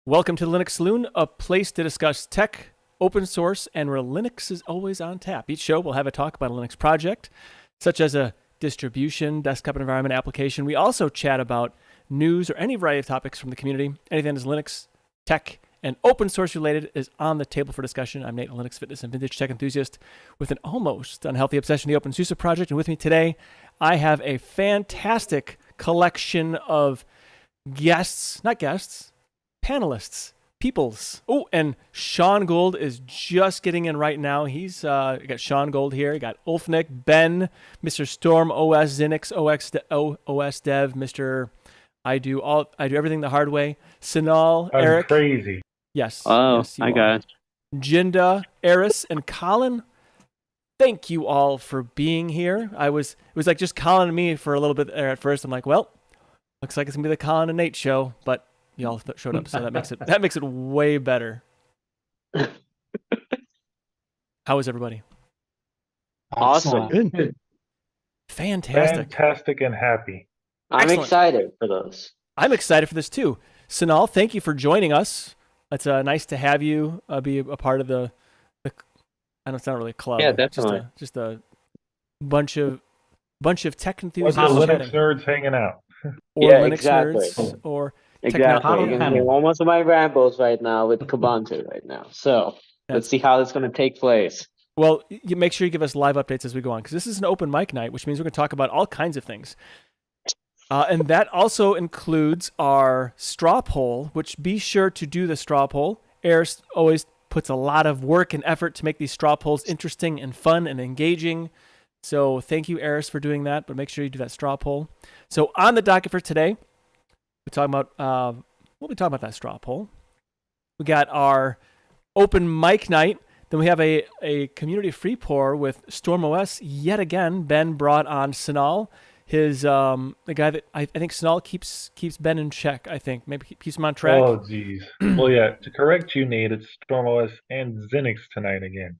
Welcome to Linux Saloon, a place to discuss tech, open source, and where Linux is always on tap. Each show we'll have a talk about a Linux project, such as a distribution, desktop environment, application. We also chat about news or any variety of topics from the community. Anything that is Linux, tech, and open source related is on the table for discussion. I'm Nate, a Linux fitness and vintage tech enthusiast with an almost unhealthy obsession with the OpenSUSE project. And with me today, I have a fantastic collection of panelists, peoples. Oh, and Sean Gold is just getting in right now. He's got Sean Gold here. You got Ulfnick, Ben, Mr. Storm, OS, Xenix, OS Dev, Mr. I do everything the hard way. Sanal, I'm Eric. crazy. Yes. Oh, yes, I got it. Jinda, Eris, and Colin. Thank you all for being here. It was like just Colin and me for a little bit there at first. I'm like, well, looks like it's gonna be the Colin and Nate show, but y'all showed up, so that makes it way better. How is everybody? Awesome. Good. Fantastic. Fantastic and happy. I'm Excellent. excited for those. I'm excited for this too. Sanal, thank you for joining us. It's nice to have you be a part of the. I know it's not really a club. Yeah, definitely. Just a bunch of tech What's enthusiasts the Linux chatting. nerds hanging out? Or Yeah, Linux exactly. nerds, or Exactly. technology. You're gonna hear almost of my rambles right now with Kabante right now. So let's see how it's gonna take place. Well, you make sure you give us live updates as we go on, because this is an open mic night, which means we're going to talk about all kinds of things. And that also includes our straw poll, which be sure to do the straw poll. Eris always puts a lot of work and effort to make these straw polls interesting and fun and engaging. So thank you, Eris, for doing that, but make sure you do that straw poll. So on the docket for today, we'll be talking about that straw poll. We got our open mic night. Then we have a community free pour with Storm OS yet again. Ben brought on Sanal, the guy that I think Sanal keeps Ben in check. I think maybe keeps him on track. Oh, geez. Well, yeah, to correct you, Nate, it's StormOS and Xenix tonight again.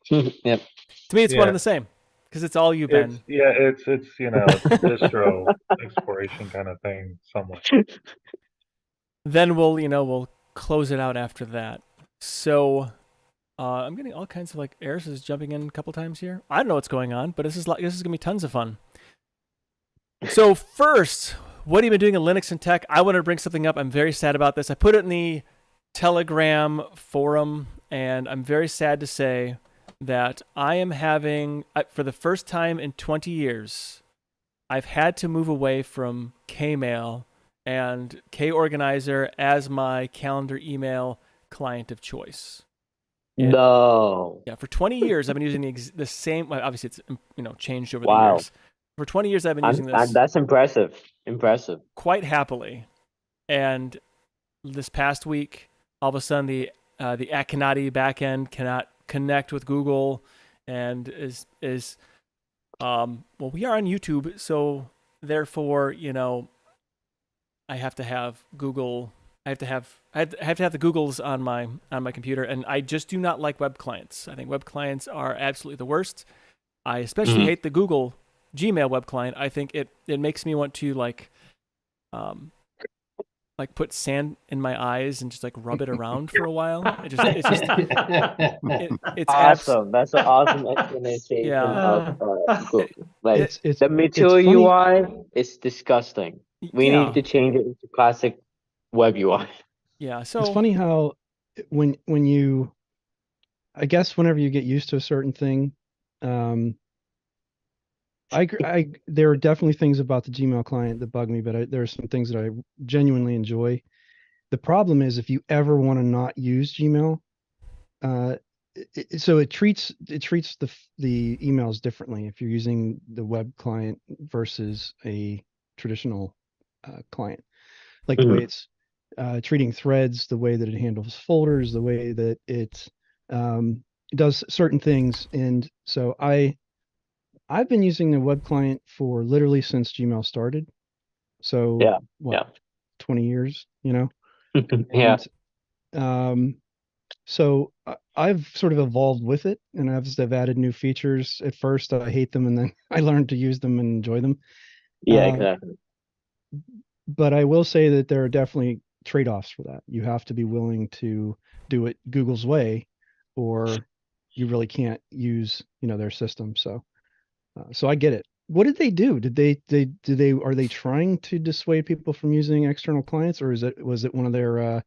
Yep. To me, it's one and the same because it's all you, Ben. It's it's distro exploration kind of thing somewhat. Then we'll close it out after that. So. I'm getting all kinds of Eris is jumping in a couple times here. I don't know what's going on, but this is gonna be tons of fun. So first, what have you been doing in Linux and tech? I want to bring something up. I'm very sad about this. I put it in the Telegram forum, and I'm very sad to say that I am having, for the first time in 20 years, I've had to move away from Kmail and Korganizer as my calendar email client of choice. No. Yeah, for 20 years I've been using the same. Well, obviously, it's changed over the Wow. years. For 20 years I've been using this That's impressive. Impressive. quite happily, and this past week, all of a sudden the Akinati backend cannot connect with Google, and is well, we are on YouTube, so therefore I have to have Google. I have to have the Googles on my computer, and I just do not like web clients. I think web clients are absolutely the worst. I especially hate the Google Gmail web client. I think it makes me want to put sand in my eyes and just rub it around for a while. It's awesome. That's an awesome explanation. Yeah. Of Google. It's the Material UI is disgusting. We need to change it into classic web UI. Yeah, so it's funny how when you, I guess whenever you get used to a certain thing, there are definitely things about the Gmail client that bug me, but there are some things that I genuinely enjoy. The problem is if you ever want to not use Gmail, so it treats the emails differently if you're using the web client versus a traditional client, like the way it's treating threads, the way that it handles folders, the way that it does certain things. And so I've been using the web client for literally since Gmail started. So 20 years, Yeah. So I've sort of evolved with it, and I've added new features. At first I hate them, and then I learned to use them and enjoy them. Yeah, exactly. But I will say that there are definitely trade-offs for that. You have to be willing to do it Google's way, or you really can't use, their system. So, so I get it. What did they do? Are they trying to dissuade people from using external clients, or was it one of their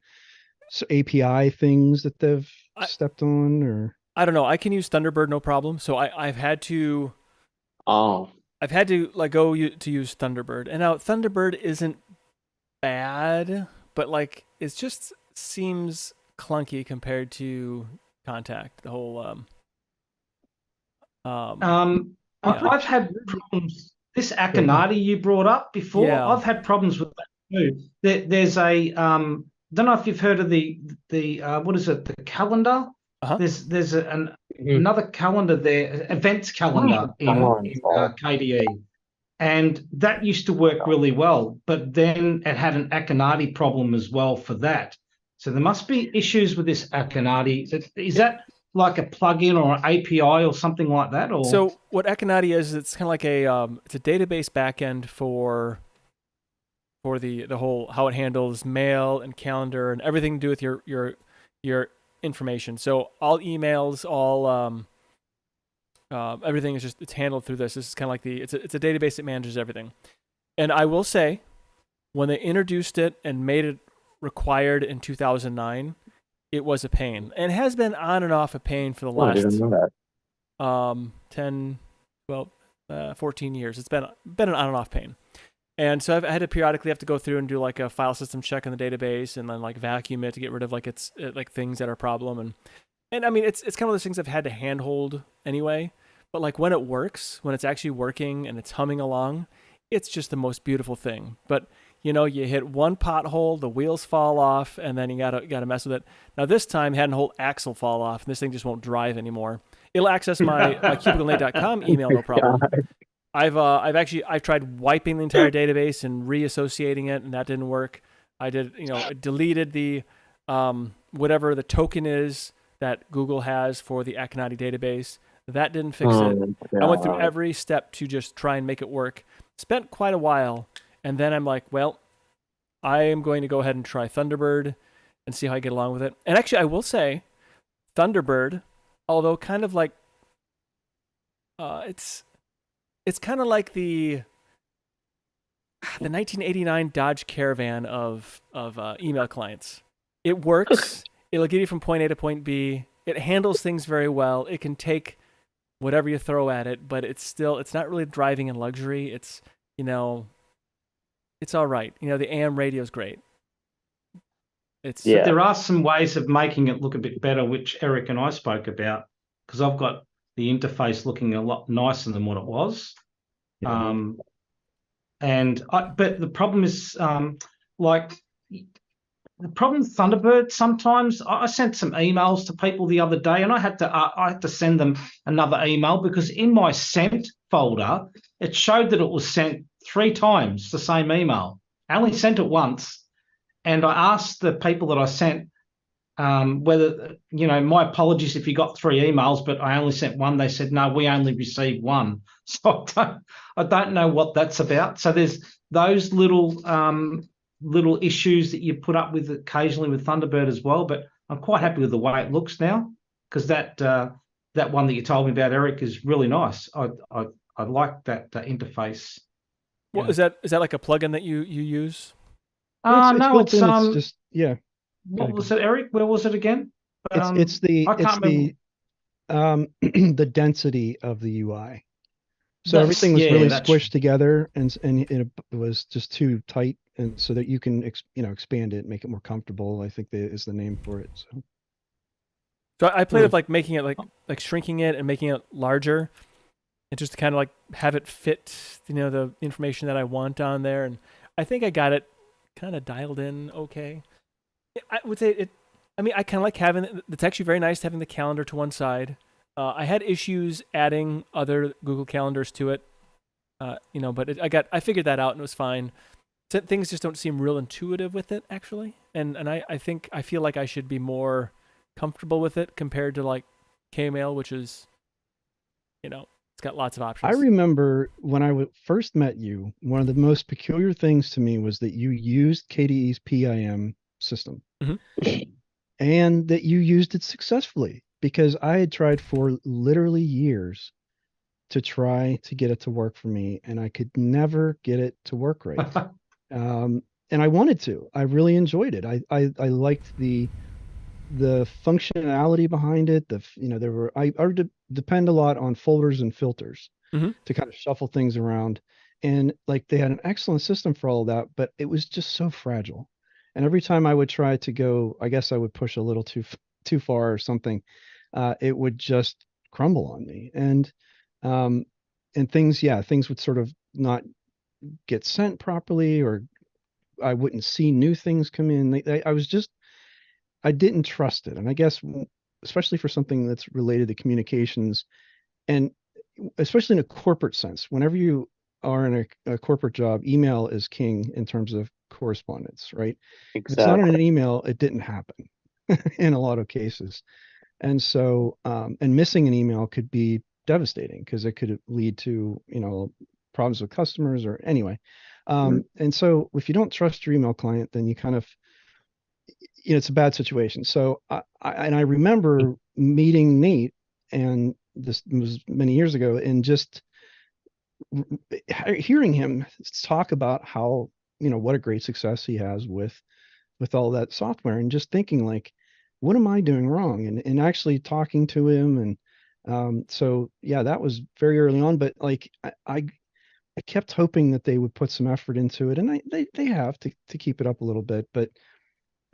API things that they've stepped on, or? I don't know. I can use Thunderbird no problem. So I've had to like go to use Thunderbird, and now Thunderbird isn't bad, but like it just seems clunky compared to Contact. The whole I've had problems. This Akinadi you brought up before, Yeah. I've had problems with that too. There's a don't know if you've heard of the what is it, the calendar? Uh-huh. There's another calendar there, events calendar in KDE, and that used to work really well. But then it had an Akinadi problem as well for that. So there must be issues with this Akinadi. Is that like a plugin or an API or something like that? Or So what Akinadi is, it's kind of like it's a database backend for the whole how it handles mail and calendar and everything to do with your information. So all emails, all everything is just it's handled through this. This is kind of like it's a database that manages everything. And I will say, when they introduced it and made it required in 2009, it was a pain, and it has been on and off a pain for the last 10, 12, 14 years. It's been an on and off pain. And so I had to periodically have to go through and do like a file system check in the database, and then like vacuum it to get rid of like like things that are a problem. And I mean, it's kind of those things I've had to handhold anyway. But like when it works, when it's actually working and it's humming along, it's just the most beautiful thing. But you hit one pothole, the wheels fall off, and then you gotta mess with it. Now this time, had a whole axle fall off, and this thing just won't drive anymore. It'll access my cubiclenate.com email, no problem. I've tried wiping the entire database and reassociating it, and that didn't work. I deleted the whatever the token is that Google has for the Akinadi database. That didn't fix it. I went through every step to just try and make it work. Spent quite a while. And then I'm like, well, I am going to go ahead and try Thunderbird and see how I get along with it. And actually, I will say, Thunderbird, although kind of like, it's kind of like the 1989 Dodge Caravan of email clients. It works. It'll get you from point A to point B. It handles things very well. It can take whatever you throw at it, but it's not really driving in luxury. It's it's all right. The AM radio is great. But there are some ways of making it look a bit better, which Eric and I spoke about, because I've got the interface looking a lot nicer than what it was. But the problem is, the problem with Thunderbird, sometimes I sent some emails to people the other day, and I had to send them another email because in my sent folder, it showed that it was sent 3 times, the same email. I only sent it once, and I asked the people that I sent whether, my apologies if you got 3 emails, but I only sent 1. They said, no, we only received 1. So I don't know what that's about. So there's those little issues that you put up with occasionally with Thunderbird as well, but I'm quite happy with the way it looks now, because that one that you told me about, Eric, is really nice. I like that interface. Well, is that like a plugin that you use? No, it's just What was it, Eric? Where was it again? It's the I can't remember. the density of the UI. So everything was really squished together, and it was just too tight, and so that you can expand it, make it more comfortable. I think is the name for it. So I played with like making it like shrinking it and making it larger, and just to kind of like have it fit the information that I want on there, and I think I got it kind of dialed in okay. I would say it. I mean, I kind of like having it. It's actually very nice having the calendar to one side. I had issues adding other Google calendars to it, but I figured that out and it was fine. Things just don't seem real intuitive with it actually, and I feel like I should be more comfortable with it compared to like Kmail, which is, it's got lots of options. I remember when I first met you, one of the most peculiar things to me was that you used KDE's PIM system, Mhm. and that you used it successfully, because I had tried for literally years to try to get it to work for me, and I could never get it to work right. And I wanted to. I really enjoyed it. I liked the functionality behind it. There were I depend a lot on folders and filters Mhm. to kind of shuffle things around, and like they had an excellent system for all of that, but it was just so fragile. And every time I would try to go, I guess I would push a little too far or something, it would just crumble on me. Um, and things would sort of not get sent properly, or I wouldn't see new things come in. I didn't trust it. And I guess, especially for something that's related to communications, and especially in a corporate sense, whenever you are in a corporate job, email is king in terms of correspondence, right? If it's not in an Exactly. email, it didn't happen in a lot of cases. And so, and missing an email could be devastating, because it could lead to, problems with customers, or anyway. And so if you don't trust your email client, then you kind of, it's a bad situation. So I remember meeting Nate, and this was many years ago, and just hearing him talk about how, what a great success he has with all that software, and just thinking like, what am I doing wrong? And actually talking to him. And so yeah, that was very early on, but like I kept hoping that they would put some effort into it, and they have to keep it up a little bit, but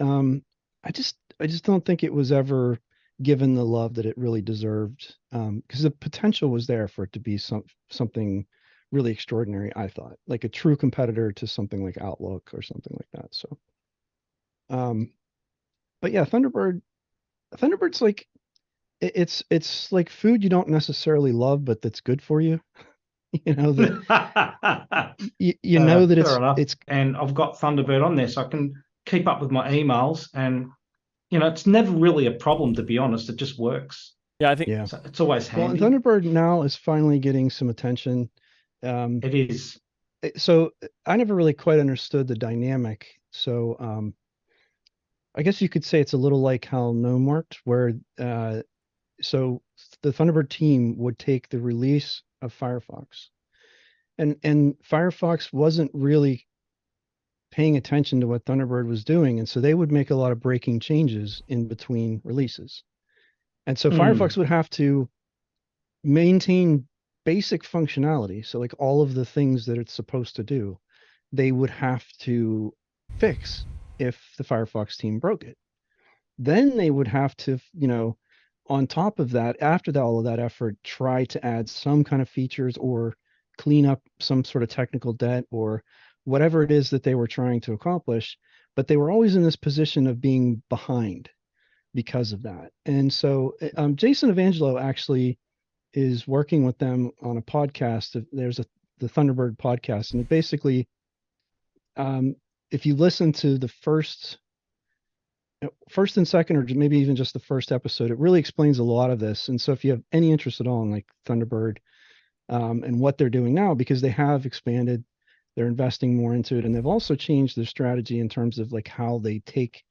um, I just don't think it was ever given the love that it really deserved. Because the potential was there for it to be something really extraordinary. I thought, like a true competitor to something like Outlook or something like that. So, um, but yeah, Thunderbird's like it's like food you don't necessarily love, but that's good for you. That you know that Fair enough. it's And I've got Thunderbird on there, so I can keep up with my emails. And it's never really a problem, to be honest. It just works. Yeah, I think yeah. So it's always Well, and handy. Thunderbird now is finally getting some attention. It is. So I never really quite understood the dynamic. So I guess you could say it's a little like how GNOME worked, where so the Thunderbird team would take the release of Firefox, and Firefox wasn't really paying attention to what Thunderbird was doing, and so they would make a lot of breaking changes in between releases. And so Firefox would have to maintain basic functionality. So like all of the things that it's supposed to do, they would have to fix if the Firefox team broke it. Then they would have to, on top of that, after all of that effort, try to add some kind of features or clean up some sort of technical debt or whatever it is that they were trying to accomplish. But they were always in this position of being behind because of that. And so Jason Evangelo actually is working with them on a podcast. There's the Thunderbird podcast, and it basically, if you listen to the first and second, or maybe even just the first episode, it really explains a lot of this. And so if you have any interest at all in like Thunderbird and what they're doing now, because they have expanded, they're investing more into it, and they've also changed their strategy in terms of like how they take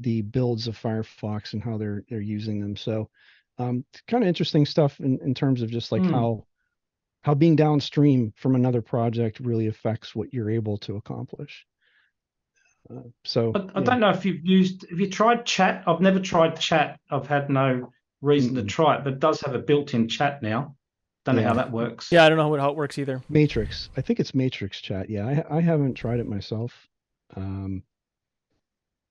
the builds of Firefox and how they're using them. So kind of interesting stuff in terms of just like how being downstream from another project really affects what you're able to accomplish. I don't know if have you tried chat? I've never tried chat. I've had no reason to try it, but it does have a built-in chat now. Don't know how that works. Yeah, I don't know how it works either. Matrix. I think it's Matrix chat. Yeah, I haven't tried it myself.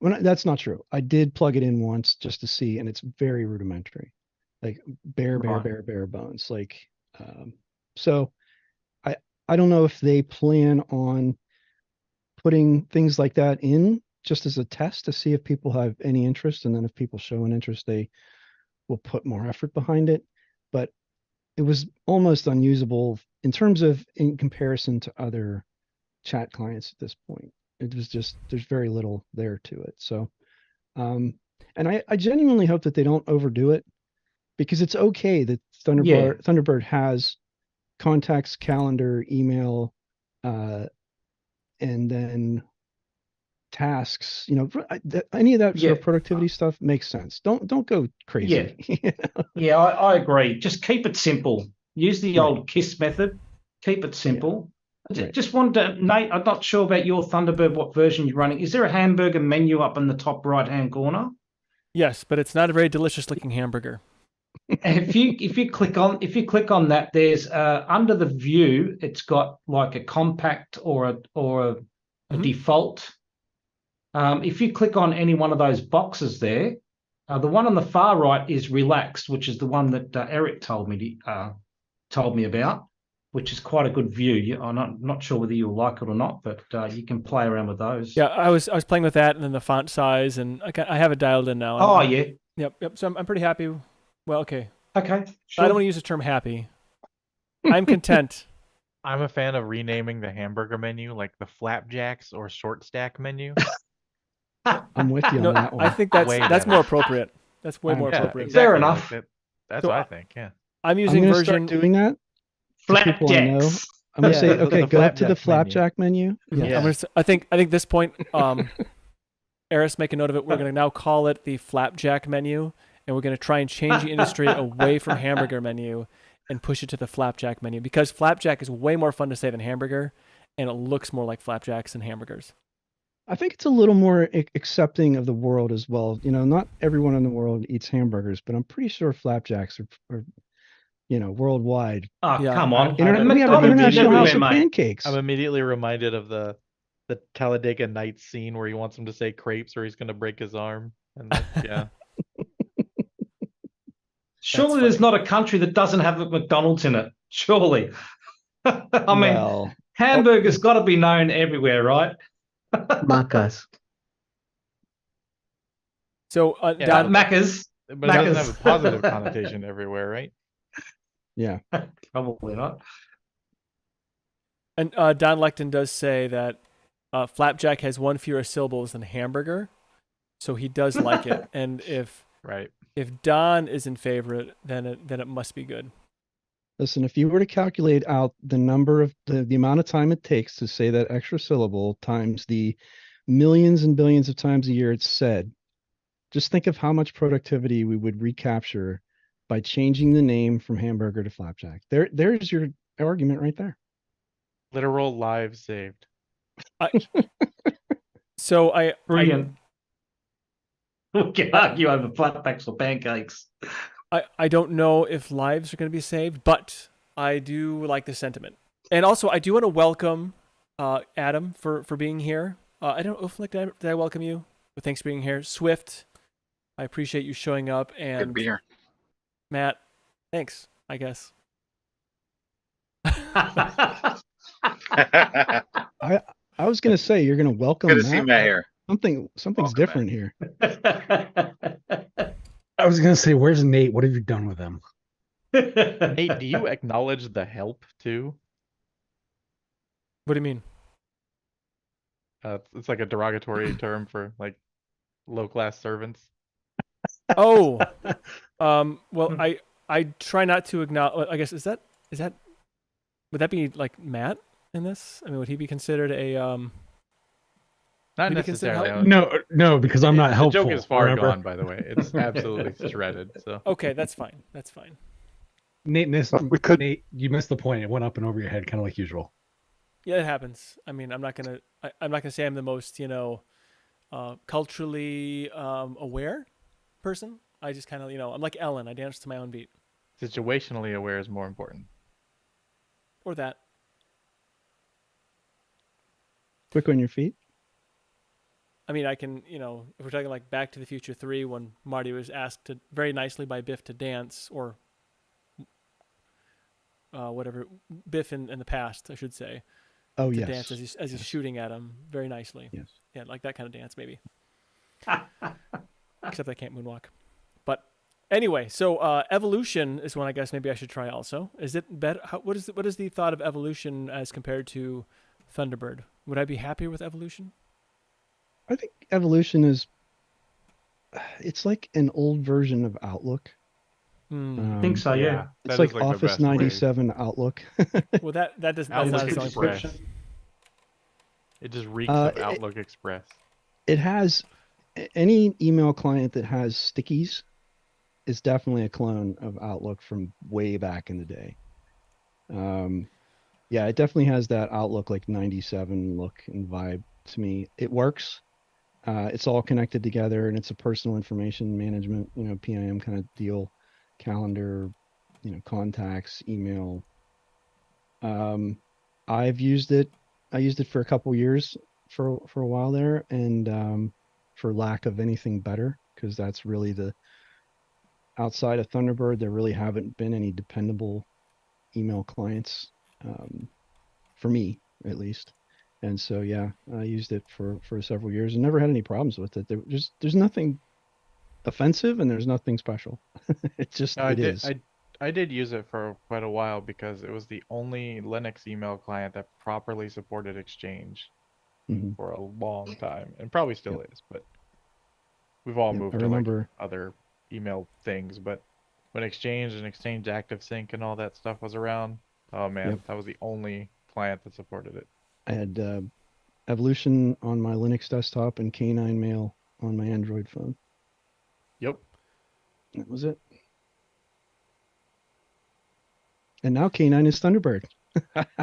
That's not true. I did plug it in once just to see, and it's very rudimentary, like bare bones. Like, so I don't know if they plan on putting things like that in just as a test to see if people have any interest, and then if people show an interest, they will put more effort behind it. But it was almost unusable in comparison to other chat clients at this point. It was just, there's very little there to it. So, and I genuinely hope that they don't overdo it, because it's okay that Thunderbird has contacts, calendar, email, and then tasks, any of that sort Yeah. of productivity stuff makes sense. Don't go crazy. Yeah, I agree. Just keep it simple. Use the Right. old KISS method. Keep it simple. Right. Just wanted to, Nate, I'm not sure about your Thunderbird, what version you're running. Is there a hamburger menu up in the top right-hand corner? Yes, but it's not a very delicious looking hamburger. If you click on that, there's under the view, it's got like a compact or a Mhm. default. If you click on any one of those boxes there, the one on the far right is relaxed, which is the one that Eric told me about, which is quite a good view. I'm not sure whether you'll like it or not, but you can play around with those. Yeah, I was playing with that and then the font size, and I have it dialed in now. Oh yeah. Yep. So I'm pretty happy. Well, okay. Okay. I Sure. don't want to use the term happy. I'm content. I'm a fan of renaming the hamburger menu like the flapjacks or short stack menu. I'm with you No, on that one. I think that's Way that's better. more appropriate. That's way more Yeah, appropriate. Fair exactly, enough. like that's So what I think. Yeah. I'm I'm using gonna version. start doing that. to people I know. Flapjacks. I'm gonna Yeah, say, the okay, go up to the flapjack flapjack menu. Mhm. Yeah. I think this point, Eris, make a note of it. We're going to now call it the flapjack menu, and we're going to try and change the industry away from hamburger menu and push it to the flapjack menu, because flapjack is way more fun to say than hamburger, and it looks more like flapjacks than hamburgers. I think it's a little more accepting of the world as well. Not everyone in the world eats hamburgers, but I'm pretty sure flapjacks are worldwide. Oh, Yeah. come on. We have an McDonald's international everywhere, house of mate. pancakes. I'm immediately reminded of the Talladega Nights scene where he wants him to say crepes or he's gonna break his arm. And yeah. Surely there's not a country that doesn't have a McDonald's in it. Surely. I mean, Well, hamburger's got to be known everywhere, right? Macas. So, Yeah, Don, Macca's. But it doesn't Macca's. have a positive connotation everywhere, right? yeah. Probably not. and Don Lecton does say that flapjack has one fewer syllables than hamburger, so he does like it. And if Right. Don is in favor of it, then it must be good. Listen, if you were to calculate out the number of the amount of time it takes to say that extra syllable times the millions and billions of times a year it's said, just think of how much productivity we would recapture by changing the name from hamburger to flapjack. There's your argument right there. Literal lives saved. So Brilliant. We can argue over flapjacks or pancakes. I don't know if lives are going to be saved, but I do like the sentiment. And also, I do want to welcome Adam for being here. I don't know if did I welcome you? But thanks for being here. Swift, I appreciate you showing up. And Good to be here. Matt, thanks, I guess. I was gonna say you're gonna welcome Good to see Matt. Matt here. Something's Welcome, different here. I was gonna say, where's Nate? What have you done with him? Nate, do you acknowledge the help too? What do you mean? It's like a derogatory term for like low class servants. Oh, well, I try not to acknowledge. I guess is that would that be like Matt in this? I mean, would he be considered a Not Maybe consider necessarily. help? No, because I'm not helpful. The joke is far remember? gone, by the way. It's absolutely shredded. So Okay, that's fine. That's fine. Nate missed. We could- Nate, you missed the point. It went up and over your head, kind of like usual. Yeah, it happens. I mean, I'm not gonna say I'm the most culturally aware person. I just kind of I'm like Ellen. I dance to my own beat, situationally aware is more important. or that. Quick on your feet. I mean, I can if we're talking like Back to the Future 3, when Marty was asked to very nicely by Biff to dance, or whatever Biff in the past, I should say. Oh To yes. dance as he's shooting at him very nicely. Yes. Yeah, like that kind of dance maybe. Except I can't moonwalk. But anyway, so evolution is one I guess maybe I should try also. Is it better? What is the thought of evolution as compared to Thunderbird? Would I be happier with evolution? I think evolution it's like an old version of Outlook. I think so, yeah. that It's is like the Office best way. 97 Outlook. Well, that doesn't. That's Outlook not a selling point. Express. It just reeks Uh, of Outlook Express. It has any email client that has stickies is definitely a clone of Outlook from way back in the day. Yeah, it definitely has that Outlook like 97 look and vibe to me. It works. It's all connected together and it's a personal information management, PIM kind of deal, calendar, contacts, email. I've used it. I used it for a couple years for a while there, and for lack of anything better, because that's really the outside of Thunderbird, there really haven't been any dependable email clients, for me at least. And so yeah, I used it for several years and never had any problems with it. There's nothing offensive and there's nothing special. It just No, it is. I did use it for quite a while because it was the only Linux email client that properly supported Exchange Mhm. for a long time, and probably still Yep. is, but we've all Yep, I moved to like remember. other email things. But when Exchange and Exchange Active Sync and all that stuff was around, oh man, Yep, that was the only client that supported it. I had Evolution on my Linux desktop and Canine Mail on my Android phone. Yep. That was it. And now Canine is Thunderbird.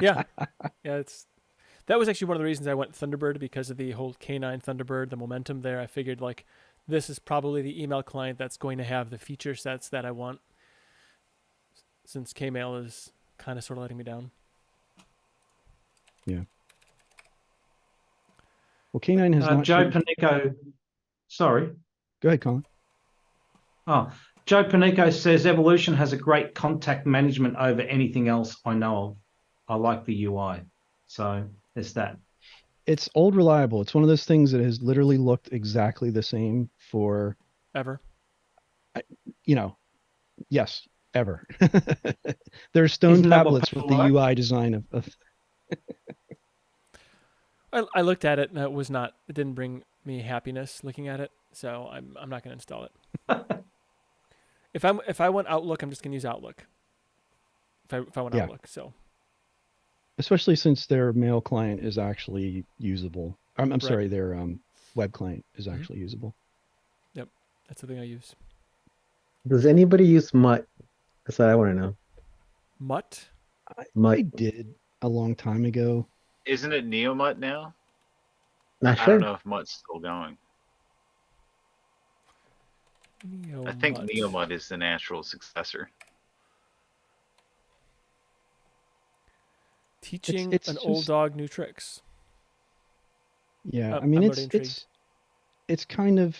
Yeah, yeah. That was actually one of the reasons I went Thunderbird, because of the whole K9 Thunderbird, the momentum there. I figured like this is probably the email client that's going to have the feature sets that I want, since Kmail is kind of sort of letting me down. Yeah. Well, Canine has not Joe shipped. Panico, sorry. Go ahead, Colin. Oh, Joe Panico says Evolution has a great contact management over anything else I know of. I like the UI. So there's that. It's old reliable. It's one of those things that has literally looked exactly the same for, Ever. yes, ever. There's stone Isn't that what tablets with people the like? UI design of I looked at it and it was not. It didn't bring me happiness looking at it, so I'm not going to install it. If I want Outlook, I'm just going to use Outlook. If I want Yeah. Outlook, so especially since their mail client is actually usable. I'm Right. sorry, their web client is Mhm. actually usable. that's the thing I use. Does anybody use Mutt? That's what I want to know. Mutt. I Mutt. did a long time ago. Isn't it Neomut now? Not I don't sure. know if Mutt's still going. I think Neomut. Neomut is the natural successor. Teaching it's an old just- dog new tricks. Yeah, I I'm mean already intrigued. it's kind of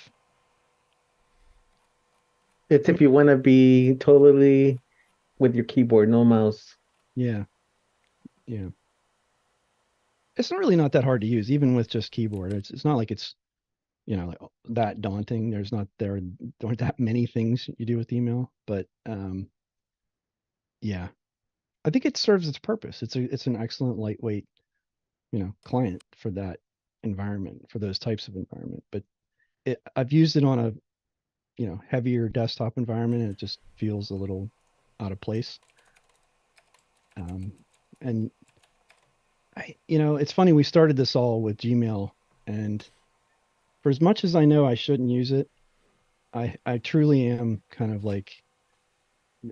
It's if you want to be totally with your keyboard, no mouse. yeah. Yeah. It's not really not that hard to use, even with just keyboard. It's not like it's like that daunting. There aren't that many things you do with email, but yeah. I think it serves its purpose. It's an excellent lightweight, client for that environment, for those types of environment. But I've used it on a, heavier desktop environment and it just feels a little out of place. And it's funny, we started this all with Gmail, and for as much as I know I shouldn't use it, I truly am kind of like,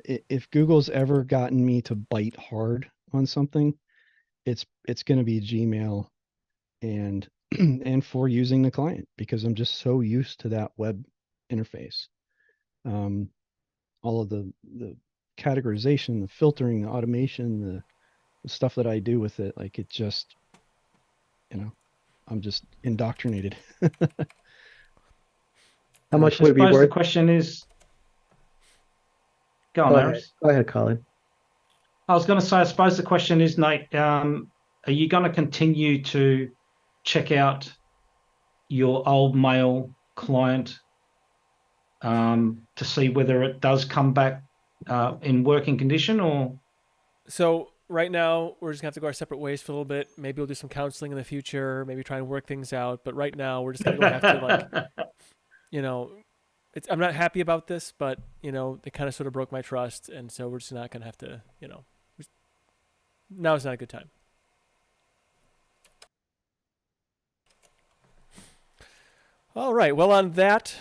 if Google's ever gotten me to bite hard on something, it's going to be Gmail, and and for using the client, because I'm just so used to that web interface. All of the categorization, the filtering, the automation, the stuff that I do with it, like it just, I'm just indoctrinated. How much I would it be suppose the worth? question is, go on, Go Aris. ahead. Go ahead, Colin. I was going to say, I suppose the question is, Nate, are you going to continue to check out your old mail client to see whether it does come back in working condition, or? So right now we're just gonna have to go our separate ways for a little bit. Maybe we'll do some counseling in the future. Maybe try and work things out. But right now we're just gonna have to I'm not happy about this, but they kind of sort of broke my trust, and so we're just not gonna have to. Now is not a good time. All right. Well, on that,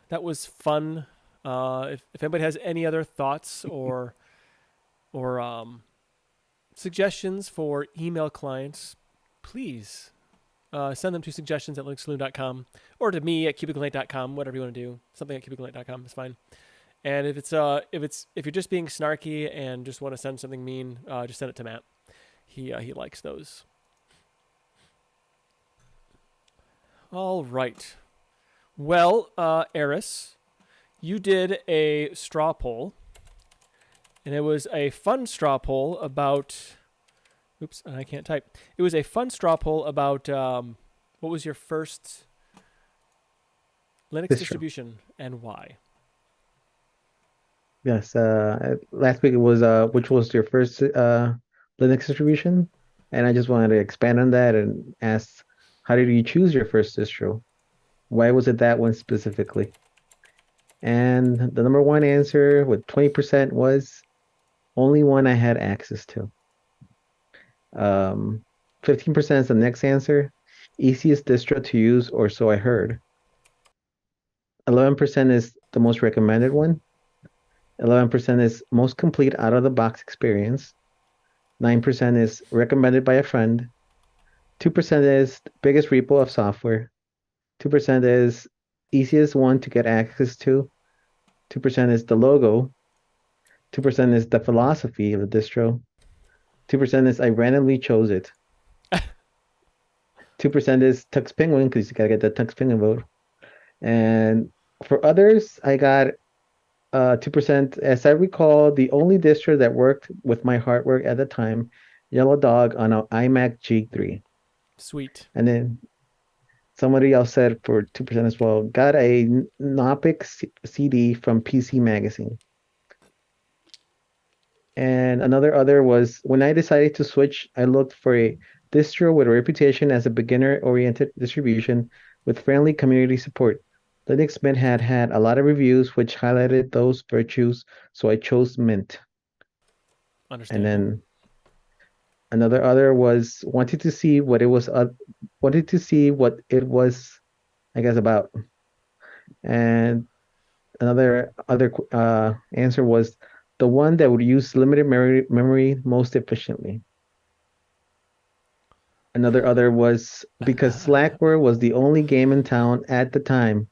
that was fun. If anybody has any other thoughts or suggestions for email clients, please send them to suggestions@linuxsaloon.com or to me at cubicalnight.com. Whatever you want to do, something at cubicalnight.com is fine. And if you're just being snarky and just want to send something mean, just send it to Matt. He likes those. All right. Well, Eris, you did a straw poll, and it was a fun straw poll about. Oops, I can't type. It was a fun straw poll about what was your first Linux distribution and why? Yes. Last week it was which was your first Linux distribution, and I just wanted to expand on that and ask, how did you choose your first distro? Why was it that one specifically? And the number one answer with 20% was only one I had access to. 15% is the next answer, easiest distro to use, or so I heard. 11% is the most recommended one. 11% is most complete out of the box experience. 9% is recommended by a friend. 2% is biggest repo of software. 2% is easiest one to get access to. 2% is the logo. 2% is the philosophy of the distro. 2% is I randomly chose it. 2% is Tux Penguin because you gotta get the Tux Penguin vote. And for others, I got 2%. As I recall, the only distro that worked with my hardware at the time, Yellow Dog on an iMac G3. Sweet. And then somebody else said for 2% as well, got a Knopic CD from PC Magazine. And other was when I decided to switch, I looked for a distro with a reputation as a beginner-oriented distribution with friendly community support. Linux Mint had a lot of reviews which highlighted those virtues, so I chose Mint. And then other was wanted to see what it was, I guess, about. And another answer was the one that would use limited memory most efficiently. Another was because Slackware was the only game in town at the time,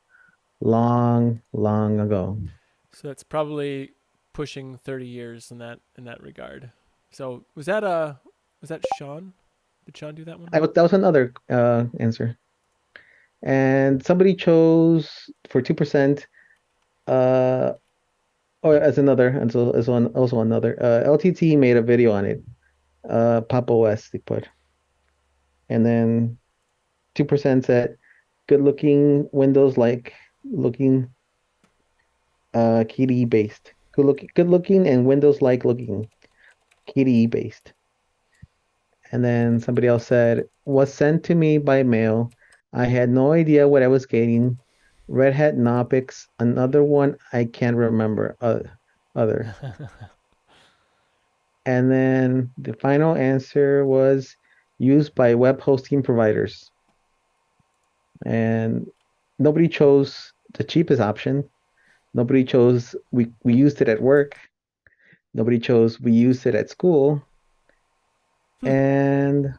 long ago. So that's probably pushing 30 years in that regard. So was that Sean? Did Sean do that one? That was another answer. And somebody chose for 2%. As another, and so as one also another. LTT made a video on it. Pop OS they put. And then 2% said good looking Windows like looking KDE based. Good looking and Windows like looking KDE based. And then somebody else said was sent to me by mail. I had no idea what I was getting. Red Hat Knopics, another one I can't remember. Other. And then the final answer was used by web hosting providers. And nobody chose the cheapest option. Nobody chose we used it at work. Nobody chose we used it at school. And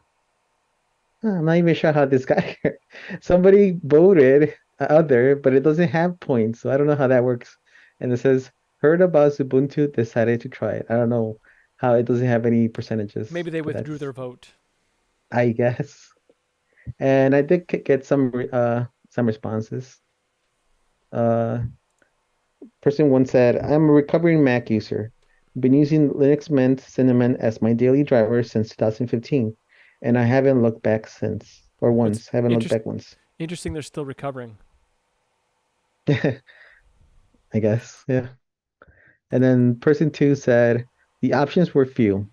I'm not even sure how this got here. Somebody voted other, but it doesn't have points, so I don't know how that works. And it says heard about Ubuntu, decided to try it. I don't know how it doesn't have any percentages. Maybe they withdrew their vote. I guess. And I did get some responses. Person one said, "I'm a recovering Mac user. Been using Linux Mint Cinnamon as my daily driver since 2015, and I haven't looked back since, or once. Haven't looked back once." Interesting. They're still recovering. I guess, yeah. And then person two said the options were few: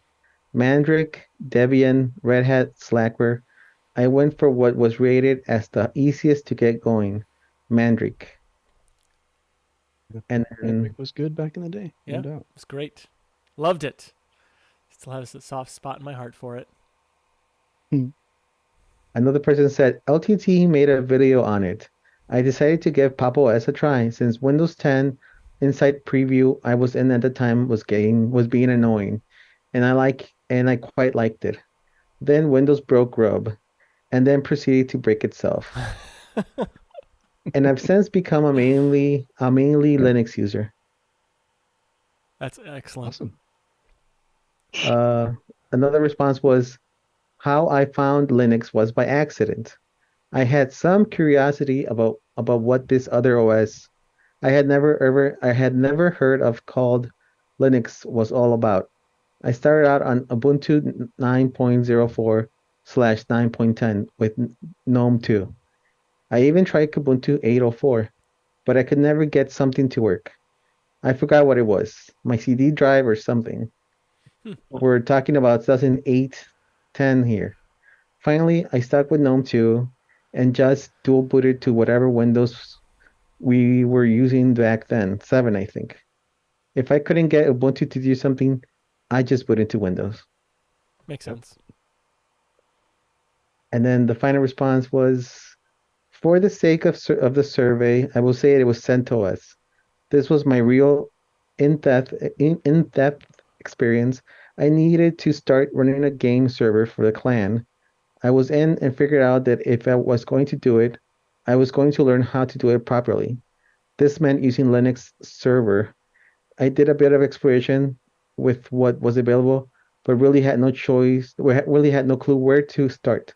Mandrake, Debian, Red Hat, Slackware. I went for what was rated as the easiest to get going, Mandrake. And Mandrake was good back in the day. Yeah, no doubt. It was great. Loved it. Still has a soft spot in my heart for it. Another person said LTT made a video on it. I decided to give Pop! OS a try since Windows 10 Insight Preview I was in at the time was being annoying, and I quite liked it. Then Windows broke Grub, and then proceeded to break itself. And I've since become a mainly Linux user. That's excellent. Awesome. Another response was how I found Linux was by accident. I had some curiosity about what this other OS I had never heard of called Linux was all about. I started out on Ubuntu 9.04/9.10 with GNOME 2. I even tried Kubuntu 8.04, but I could never get something to work. I forgot what it was, my CD drive or something. We're talking about 2008, 10 here. Finally, I stuck with GNOME 2 and just dual booted to whatever Windows we were using back then, 7, I think. If I couldn't get Ubuntu to do something, I just booted to Windows. Makes sense. And then the final response was, for the sake of the survey, I will say it was CentOS. This was my real in-depth experience. I needed to start running a game server for the clan. I was in and figured out that if I was going to do it, I was going to learn how to do it properly. This meant using Linux server. I did a bit of exploration with what was available, but really had no choice, really had no clue where to start.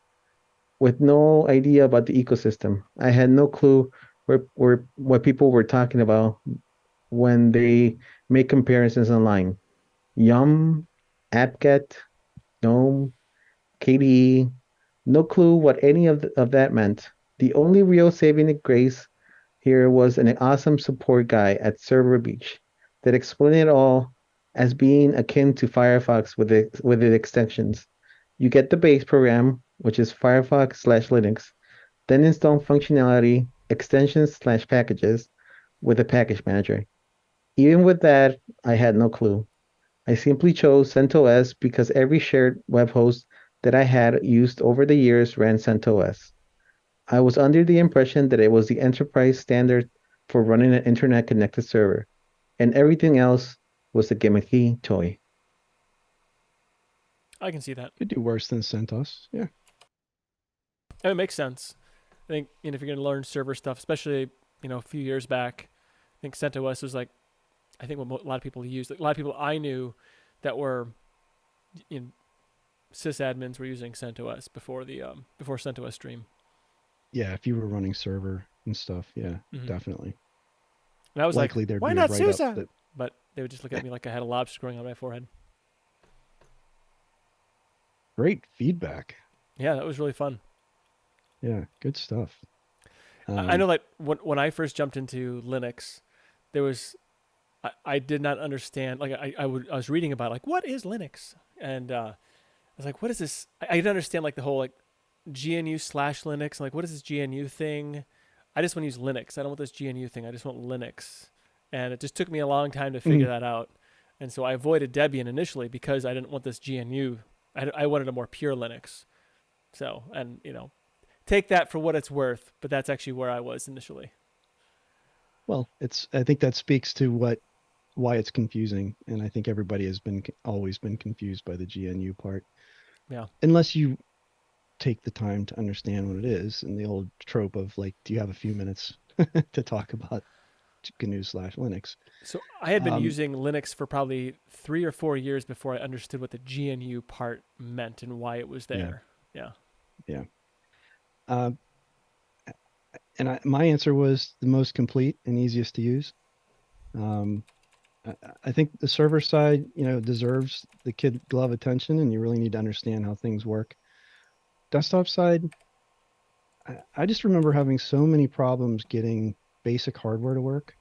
With no idea about the ecosystem, I had no clue what people were talking about when they make comparisons online. Yum, AppGet, GNOME, KDE, no clue what any of that meant. The only real saving grace here was an awesome support guy at Server Beach that explained it all as being akin to Firefox with its extensions. You get the base program, which is Firefox/Linux, then install functionality, extensions/packages with a package manager. Even with that, I had no clue. I simply chose CentOS because every shared web host that I had used over the years ran CentOS. I was under the impression that it was the enterprise standard for running an internet connected server, and everything else was a gimmicky toy. I can see that. Could do worse than CentOS. Yeah. It makes sense. I think if you're going to learn server stuff, especially a few years back, I think CentOS was like, I think what a lot of people used. Like, a lot of people I knew that were sysadmins were using CentOS before CentOS Stream. Yeah, if you were running server and stuff, yeah, definitely. And I was likely like, there'd why be not a write-up SUSE? that But they would just look at me like I had a lobster growing on my forehead. great feedback. Yeah, that was really fun. Yeah, good stuff. I know that when I first jumped into Linux, there was I did not understand. Like I was reading about like what is Linux, and I was like, what is this? I didn't understand like the whole like GNU/Linux. Like, what is this GNU thing? I just want to use Linux. I don't want this GNU thing. I just want Linux, and it just took me a long time to figure that out. And so I avoided Debian initially because I didn't want this GNU. I wanted a more pure Linux. So, and take that for what it's worth, but that's actually where I was initially. Well, I think that speaks to why it's confusing, and I think everybody has always been confused by the GNU part. Yeah. Unless you take the time to understand what it is, and the old trope of like, do you have a few minutes to talk about GNU/Linux? So I had been using Linux for probably 3 or 4 years before I understood what the GNU part meant and why it was there. Yeah. And my answer was the most complete and easiest to use. I think the server side, deserves the kid glove attention, and you really need to understand how things work. Desktop side, I just remember having so many problems getting basic hardware to work,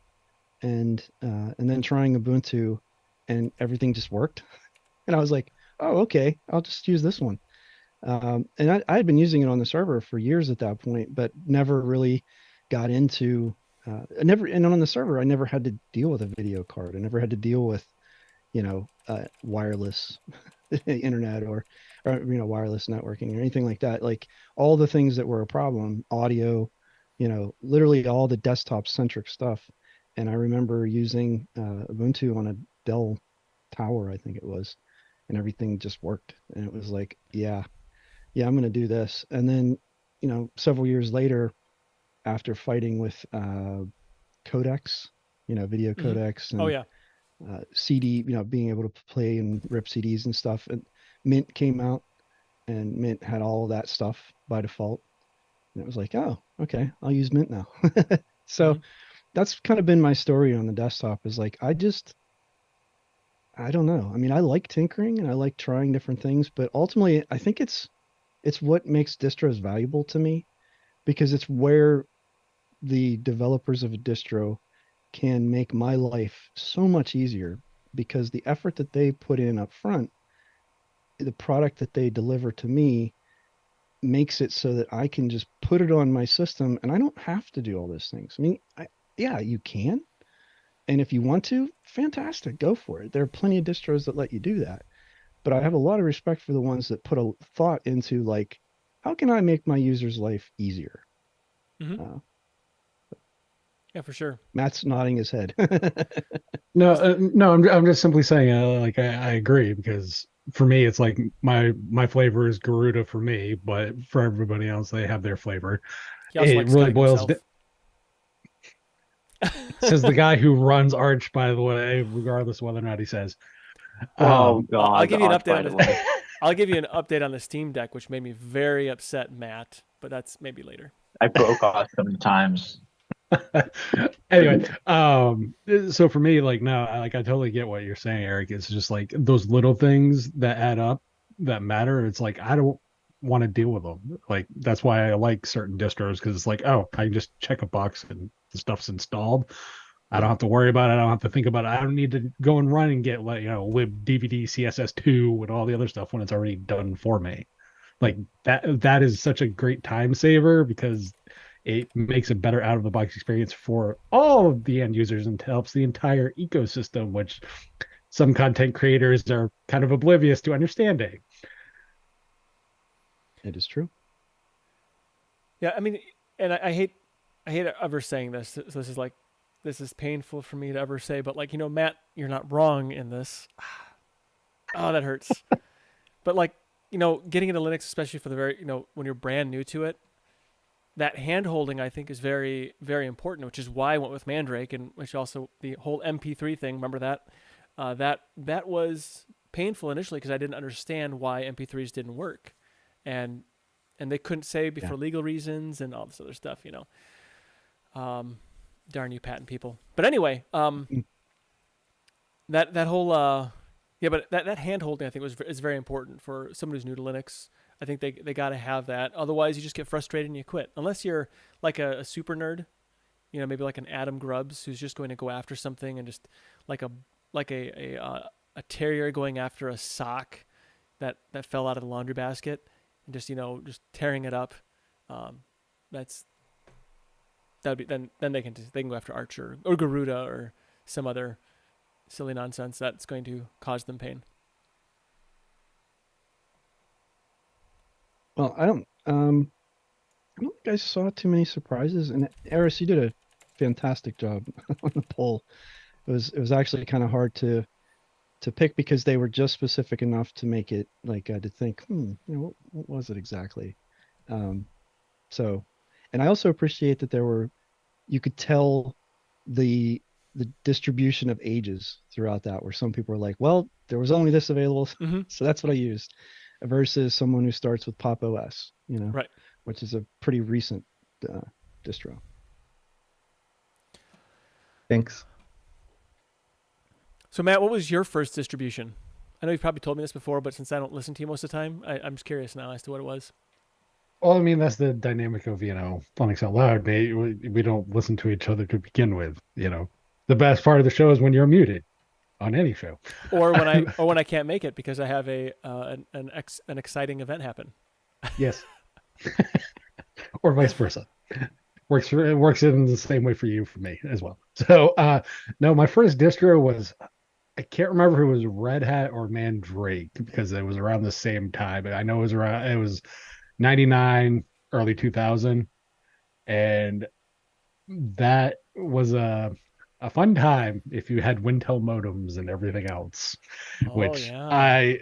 and then trying Ubuntu, and everything just worked. And I was like, oh, okay, I'll just use this one. And I had been using it on the server for years at that point, but never really got into and on the server, I never had to deal with a video card. I never had to deal with, wireless internet or wireless networking or anything like that. Like all the things that were a problem, audio, literally all the desktop centric stuff. And I remember using Ubuntu on a Dell Tower, I think it was, and everything just worked. And it was like, yeah, I'm going to do this. And then, several years later, after fighting with codecs, video codecs and Oh yeah. CD, being able to play and rip CDs and stuff. And Mint came out, and Mint had all of that stuff by default. And it was like, oh, okay, I'll use Mint now. So that's kind of been my story on the desktop, is like, I don't know. I mean, I like tinkering and I like trying different things, but ultimately I think it's what makes distros valuable to me, because it's where the developers of a distro can make my life so much easier, because the effort that they put in up front, the product that they deliver to me, makes it so that I can just put it on my system and I don't have to do all those things. I mean, yeah, you can. And if you want to, fantastic, go for it. There are plenty of distros that let you do that. But I have a lot of respect for the ones that put a thought into, like, how can I make my user's life easier? Yeah, for sure. Matt's nodding his head. No, I'm just simply saying, like, I agree, because for me, it's like my flavor is Garuda for me, but for everybody else, they have their flavor. He also It likes really cutting boils himself. Says the guy who runs Arch, by the way, regardless of whether or not he says. Oh God! I'll give you an Arch, update by on the the, way. I'll give you an update on the Steam Deck, which made me very upset, Matt. But that's maybe later. I broke off sometimes. Anyway, so for me, like, no, I totally get what you're saying, Eric. It's just like those little things that add up that matter. It's like, I don't want to deal with them. Like, that's why I like certain distros, because it's like, oh, I can just check a box and the stuff's installed. I don't have to worry about it. I don't have to think about it. I don't need to go and run and get, like, lib DVD CSS2 and all the other stuff when it's already done for me. Like, that is such a great time saver, because it makes a better out of the box experience for all of the end users and helps the entire ecosystem, which some content creators are kind of oblivious to understanding. It is true. Yeah, I mean, and I hate ever saying this. So this is painful for me to ever say, but, like, Matt, you're not wrong in this. Oh, that hurts. But, like, getting into Linux, especially for the very, when you're brand new to it, that hand holding, I think, is very, very important, which is why I went with Mandrake, and which also the whole MP3 thing. Remember that? That was painful initially, because I didn't understand why MP3s didn't work, and they couldn't say for legal reasons and all this other stuff. Darn you patent people. But anyway, that whole but that hand holding, I think, is very important for someone who's new to Linux. I think they got to have that. Otherwise, you just get frustrated and you quit. Unless you're like a super nerd, maybe like an Adam Grubbs, who's just going to go after something, and just like a terrier going after a sock that fell out of the laundry basket, and just just tearing it up. That'd be then they can go after Archer or Garuda or some other silly nonsense that's going to cause them pain. Well, I don't think I saw too many surprises. And Eris, you did a fantastic job on the poll. It was actually kind of hard to pick, because they were just specific enough to make it like I had to think, what was it exactly? So, and I also appreciate that you could tell the distribution of ages throughout that, where some people were like, well, there was only this available, so that's what I used, versus someone who starts with Pop OS, right, which is a pretty recent distro. Thanks. So, Matt, what was your first distribution? I know you've probably told me this before, but since I don't listen to you most of the time, I'm just curious now as to what it was. Well, I mean, that's the dynamic of, Linux Out Loud, mate. We don't listen to each other to begin with. The best part of the show is when you're muted on any show, or when I can't make it because I have an exciting event happen. Yes, or vice versa. Works in the same way for you, for me as well. So, no, my first distro was, I can't remember if it was Red Hat or Mandrake, because it was around the same time. I know it was 99, early 2000. and that was a fun time if you had Wintel modems and everything else. Oh, Which yeah.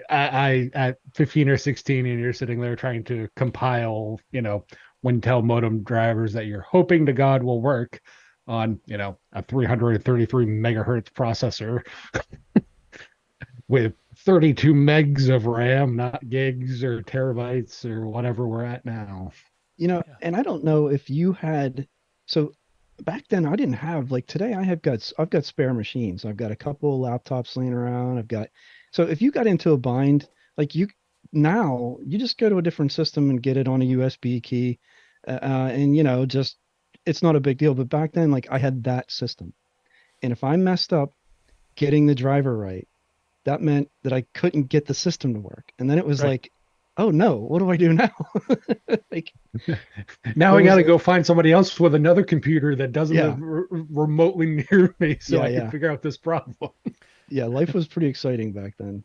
I at 15 or 16, and you're sitting there trying to compile, Wintel modem drivers that you're hoping to God will work on, a 333 megahertz processor with 32 megs of RAM, not gigs or terabytes or whatever we're at now. Yeah. And I don't know if you had, so back then I didn't have, like today I've got spare machines. I've got a couple laptops laying around. So if you got into a bind, like now you just go to a different system and get it on a USB key. And just, it's not a big deal. But back then, like I had that system. And if I messed up getting the driver right, that meant that I couldn't get the system to work. And then it was Right. like, oh no, what do I do now? Like, Now There I got to was- go find somebody else with another computer that doesn't Yeah. live remotely near me so Yeah, I yeah. can figure out this problem. yeah, life was pretty exciting back then.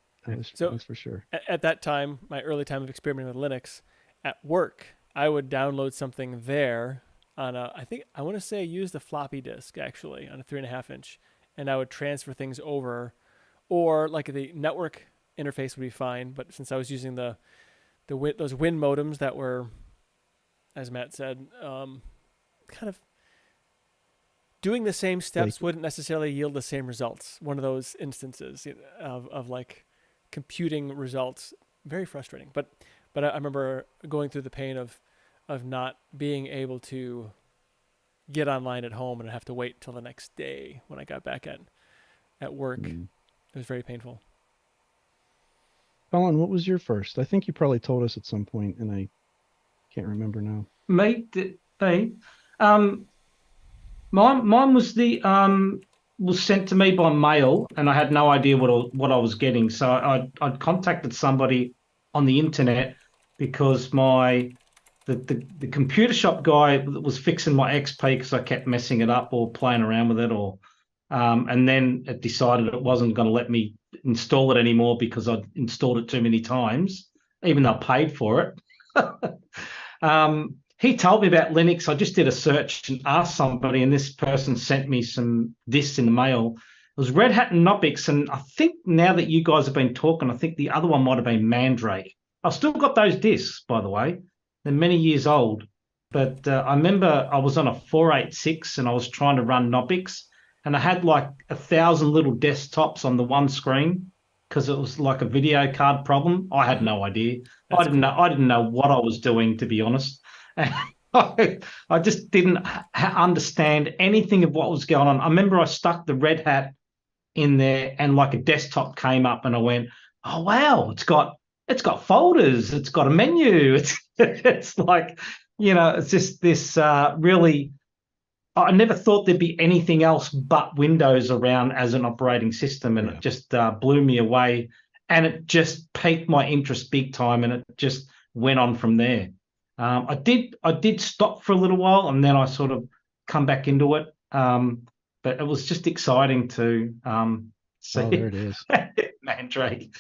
So- That's for sure. At that time, my early time of experimenting with Linux, at work, I would download something there on I want to say I used a floppy disk actually on a 3.5 inch, and I would transfer things over, or like the network interface would be fine, but since I was using those Win modems that were, as Matt said, kind of doing the same steps wouldn't necessarily yield the same results. One of those instances of like computing results, very frustrating. But I remember going through the pain of not being able to get online at home, and I have to wait till the next day when I got back at work. Mm. It was very painful. Colin, what was your first? I think you probably told us at some point, and I can't remember now. Me, mine was sent to me by mail, and I had no idea what I was getting. So I'd contacted somebody on the internet because the computer shop guy was fixing my XP because I kept messing it up or playing around with it, and then it decided it wasn't going to let me install it anymore because I'd installed it too many times, even though I paid for it. He told me about Linux. I just did a search and asked somebody, and this person sent me this in the mail. It was Red Hat and Knoppix, and I think now that you guys have been talking, I think the other one might have been Mandrake. I've still got those discs, by the way. They're many years old. But I remember I was on a 486 and I was trying to run Knoppix, and I had like 1,000 little desktops on the one screen because it was like a video card problem. I had no idea. I didn't know what I was doing, to be honest. And I just didn't understand anything of what was going on. I remember I stuck the Red Hat in there, and like a desktop came up, and I went, "Oh wow, it's got folders, it's got a menu." It's like, it's just this really. I never thought there'd be anything else but Windows around as an operating system, and it just blew me away, and it just piqued my interest big time, and it just went on from there. I did stop for a little while, and then I sort of come back into it. But it was just exciting to see. Oh, there it is. Mandrake.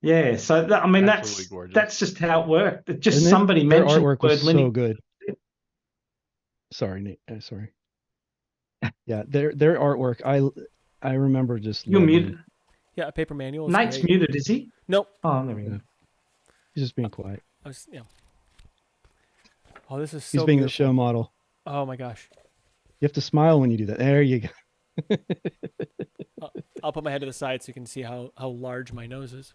Yeah, so Absolutely gorgeous. that's just how it worked. It just And somebody their mentioned artwork the was word so Linux. good. Sorry, Nate. Sorry. Yeah, their artwork. I remember just. You're loving muted. it. Yeah, a paper manual. Is Nate's great. muted, is he? Nope. Oh, there we go. Yeah. He's just being quiet. Yeah. Oh, this is so He's being the beautiful. show model. Oh my gosh. You have to smile when you do that. There you go. I'll put my head to the side so you can see how large my nose is.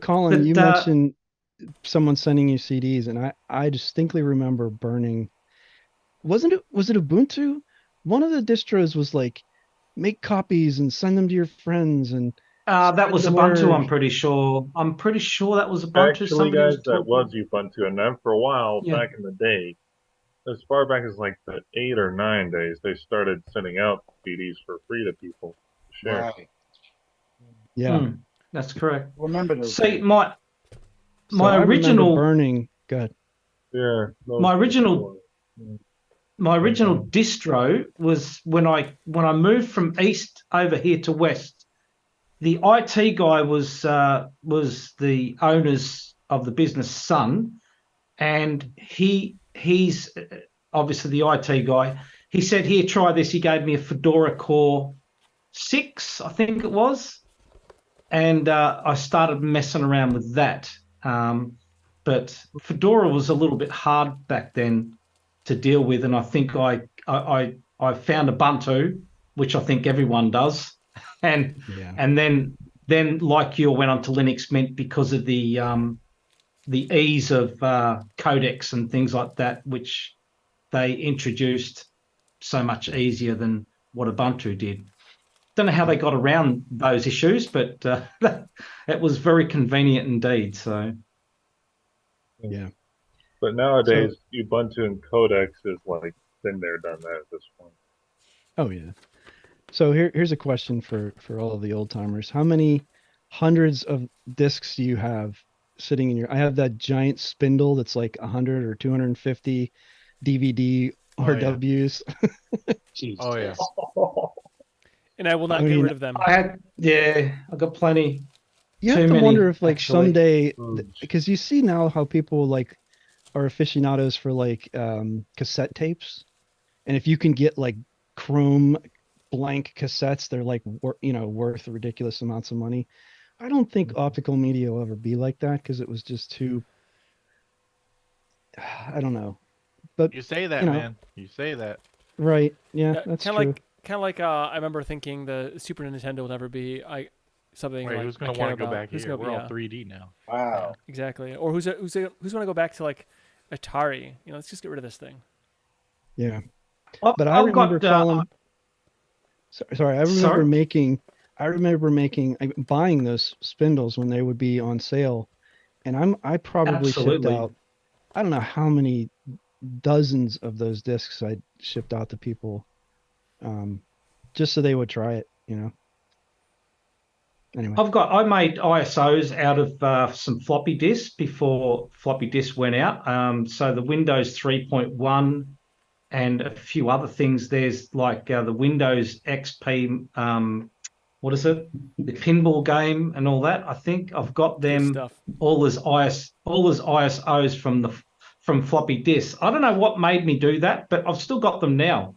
Colin, you But, mentioned someone sending you CDs, and I distinctly remember burning. Was it Ubuntu? One of the distros was like, make copies and send them to your friends, and That was the Ubuntu, word. I'm pretty sure. I'm pretty sure that was Ubuntu. Actually, Somebody guys, that talking- was Ubuntu, and then for a while Yeah. back in the day, as far back as like the 8 or 9 days, they started sending out CDs for free to people to share. Right. Yeah. That's correct. Remember those. See, my So I remember original burning. Good. Yeah. My original distro was when I moved from east over here to west. The IT guy was the owners of the business son, and he's obviously the IT guy. He said, "Here, try this." He gave me a Fedora Core 6, I think it was, and I started messing around with that. But Fedora was a little bit hard back then to deal with, and I think I found Ubuntu, which I think everyone does, and then like you went on to Linux Mint because of the ease of codecs and things like that, which they introduced so much easier than what Ubuntu did. Don't know how they got around those issues, but it was very convenient indeed. So, yeah. But nowadays, Ubuntu and Codex is like been there, done that at this point. Oh yeah. So here's a question for all of the old timers. How many hundreds of discs do you have sitting in your? I have that giant spindle that's like 100 or 250 DVD RWs. Oh yeah. And I will not get rid of them. I got plenty. You have to wonder if like someday, because you see now how people like are aficionados for like cassette tapes, and if you can get like chrome blank cassettes, they're like worth ridiculous amounts of money. I don't think optical media will ever be like that because it was just too. I don't know, but you say that, man. You say that. Right? Yeah, that's true. Kind of like I remember thinking the Super Nintendo will never be something. Wait, like who's gonna want to go back here? We're all 3D now. Wow. Exactly. Or who's going to go back to like Atari? Let's just get rid of this thing. Yeah. But I remember buying those spindles when they would be on sale, and I probably shipped out. I don't know how many dozens of those discs I shipped out to people, just so they would try it. Anyway, I made ISOs out of some floppy disks before floppy disks went out. So the Windows 3.1 and a few other things. There's like the Windows XP, what is it? The pinball game and all that. I think I've got them all as ISOs from floppy disks. I don't know what made me do that, but I've still got them now.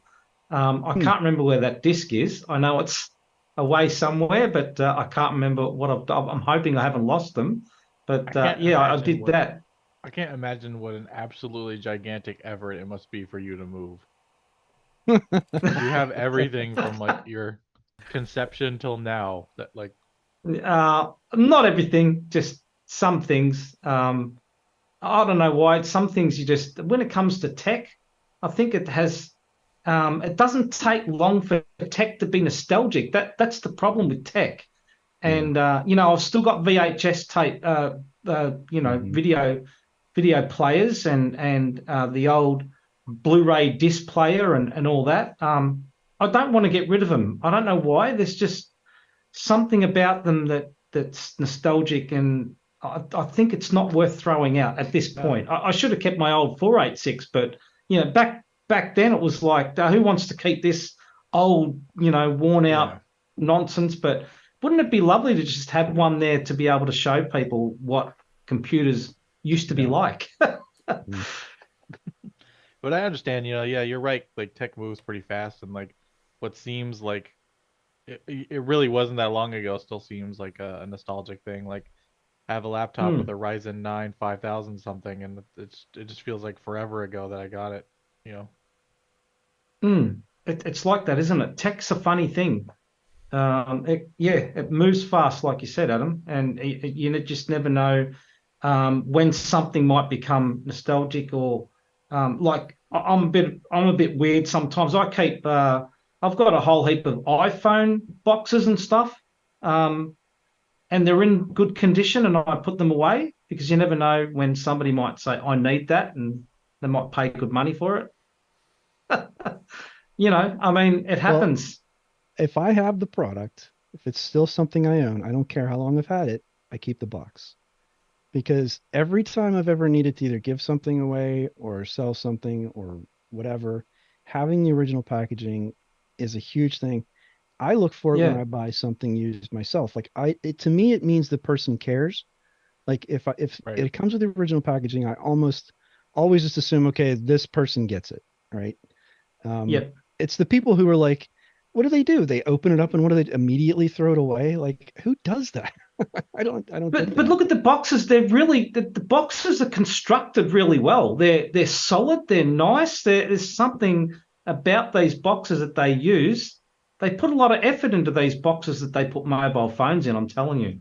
I can't remember where that disk is. I know it's away somewhere, but I can't remember what I've done. I'm hoping I haven't lost them. But I did that. I can't imagine what an absolutely gigantic effort it must be for you to move. You have everything from like your conception till now. That like, not everything, just some things. I don't know why. Some things you just, when it comes to tech, I think it has. It doesn't take long for tech to be nostalgic. That's the problem with tech. And I've still got VHS tape, video players and the old Blu-ray disc player and all that. I don't want to get rid of them. I don't know why. There's just something about them that's nostalgic, and I think it's not worth throwing out at this point. I should have kept my old 486, but back then it was like, who wants to keep this old, worn out nonsense? But wouldn't it be lovely to just have one there to be able to show people what computers used to be like? But I understand, you're right. Like tech moves pretty fast, and like what seems like it really wasn't that long ago still seems like a nostalgic thing. Like I have a laptop with a Ryzen 9 5000 something, and it just feels like forever ago that I got it. It's like that, isn't it? Tech's a funny thing. It moves fast, like you said, Adam, and you just never know when something might become nostalgic or like I'm a bit weird sometimes. I keep I've got a whole heap of iPhone boxes and stuff, and they're in good condition, and I put them away because you never know when somebody might say I need that, and they might pay good money for it. It happens. Well, if I have the product, if it's still something I own, I don't care how long I've had it, I keep the box. Because every time I've ever needed to either give something away or sell something or whatever, having the original packaging is a huge thing. I look for it when I buy something used myself. Like to me, it means the person cares. Like if it comes with the original packaging, I almost always just assume, okay, this person gets it. right? Yep. It's the people who are like, what do? They open it up and what do they immediately throw it away? Like, who does that? I don't get But that. look at the boxes. They're really the boxes are constructed really well. They're solid. They're nice. There's something about these boxes that they use. They put a lot of effort into these boxes that they put mobile phones in. I'm telling you,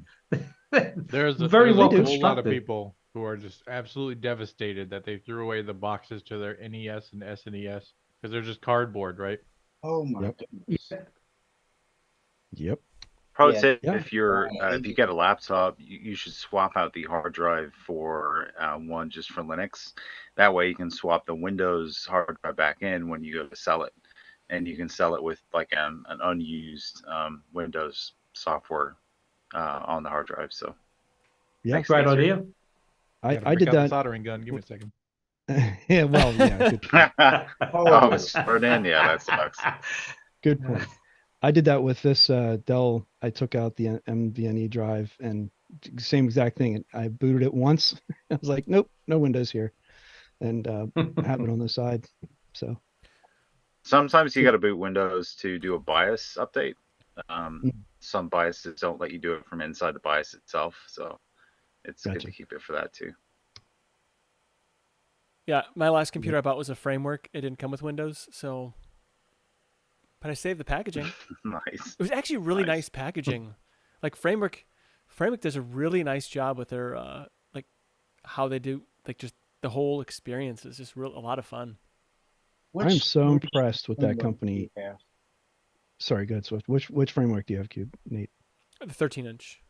There's very well a whole lot of constructed. people who are just absolutely devastated that they threw away the boxes to their NES and SNES because they're just cardboard, right? Oh my Yep. goodness. Yep. Pro Yeah. tip: Yeah. if you get a laptop, you should swap out the hard drive for one just for Linux. That way, you can swap the Windows hard drive back in when you go to sell it, and you can sell it with like an unused Windows software on the hard drive. So Yeah. makes it Great easier. idea. Gotta I break did out the that. soldering gun. Give me a second. Yeah. Well, yeah. Good point. Oh, it's thrown in. Yeah, that sucks. Good point. I did that with this Dell. I took out the NVMe drive and same exact thing. I booted it once. I was like, nope, no Windows here, and have it on the side. So Sometimes you got to boot Windows to do a BIOS update. Mm. Some BIOSes don't let you do it from inside the BIOS itself, so it's good Gotcha. to keep it for that too. Yeah, my last computer I bought was a framework. It didn't come with Windows, so. But I saved the packaging. Nice. It was actually really nice packaging. Like framework does a really nice job with their like how they do like just the whole experience is just a lot of fun. I'm so which impressed with that framework do company. you have? Sorry, go ahead, Swift. Which framework do you have, Cube, Nate? The 13-inch.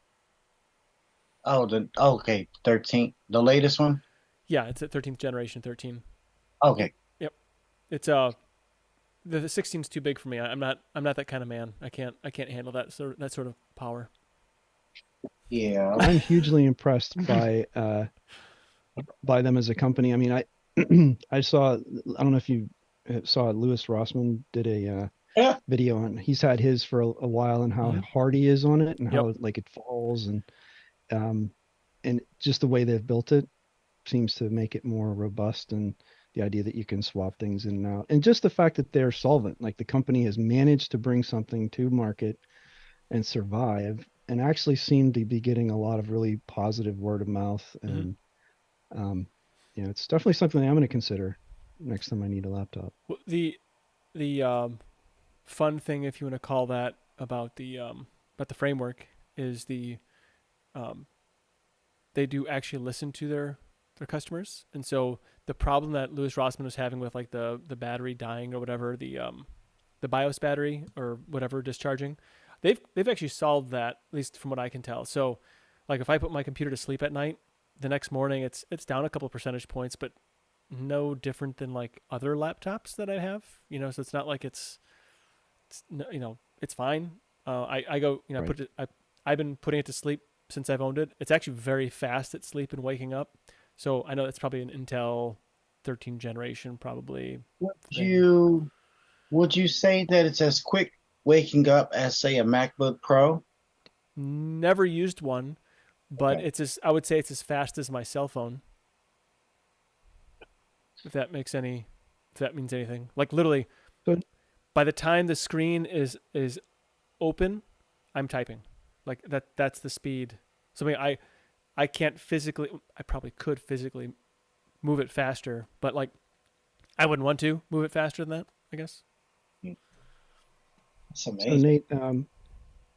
Oh, okay, 13, the latest one. Yeah, it's a 13th generation 13. Okay. Yep. It's the 16 is too big for me. I'm not that kind of man. I can't handle that sort of power. Yeah. I'm hugely impressed by them as a company. I mean, I I don't know if you saw Lewis Rossman did a Yeah. video on. He's had his for a while and how Mhm. hard he is on it and how Yep. like it falls and just the way they've built it seems to make it more robust, and the idea that you can swap things in and out, and just the fact that they're solvent, like the company has managed to bring something to market and survive and actually seem to be getting a lot of really positive word of mouth. And it's definitely something I'm going to consider next time I need a laptop. Well, the fun thing, if you want to call that, about the framework is they do actually listen to their customers, and so the problem that Lewis Rossman was having with like the battery dying or whatever, the BIOS battery or whatever discharging, they've actually solved that, at least from what I can tell. So like if I put my computer to sleep at night, the next morning it's down a couple percentage points, but no different than like other laptops that I have, so it's not like it's fine. I go, Right. I've been putting it to sleep since I've owned it. It's actually very fast at sleep and waking up. So I know it's probably an Intel 13 generation, probably. Would you say that it's as quick waking up as, say, a MacBook Pro? Never used one, but Okay. I would say it's as fast as my cell phone. If that means anything. Like literally, Good. by the time the screen is open, I'm typing. Like that's the speed. So I can't physically, I probably could physically move it faster, but like I wouldn't want to move it faster than that, I guess. That's So amazing. Nate,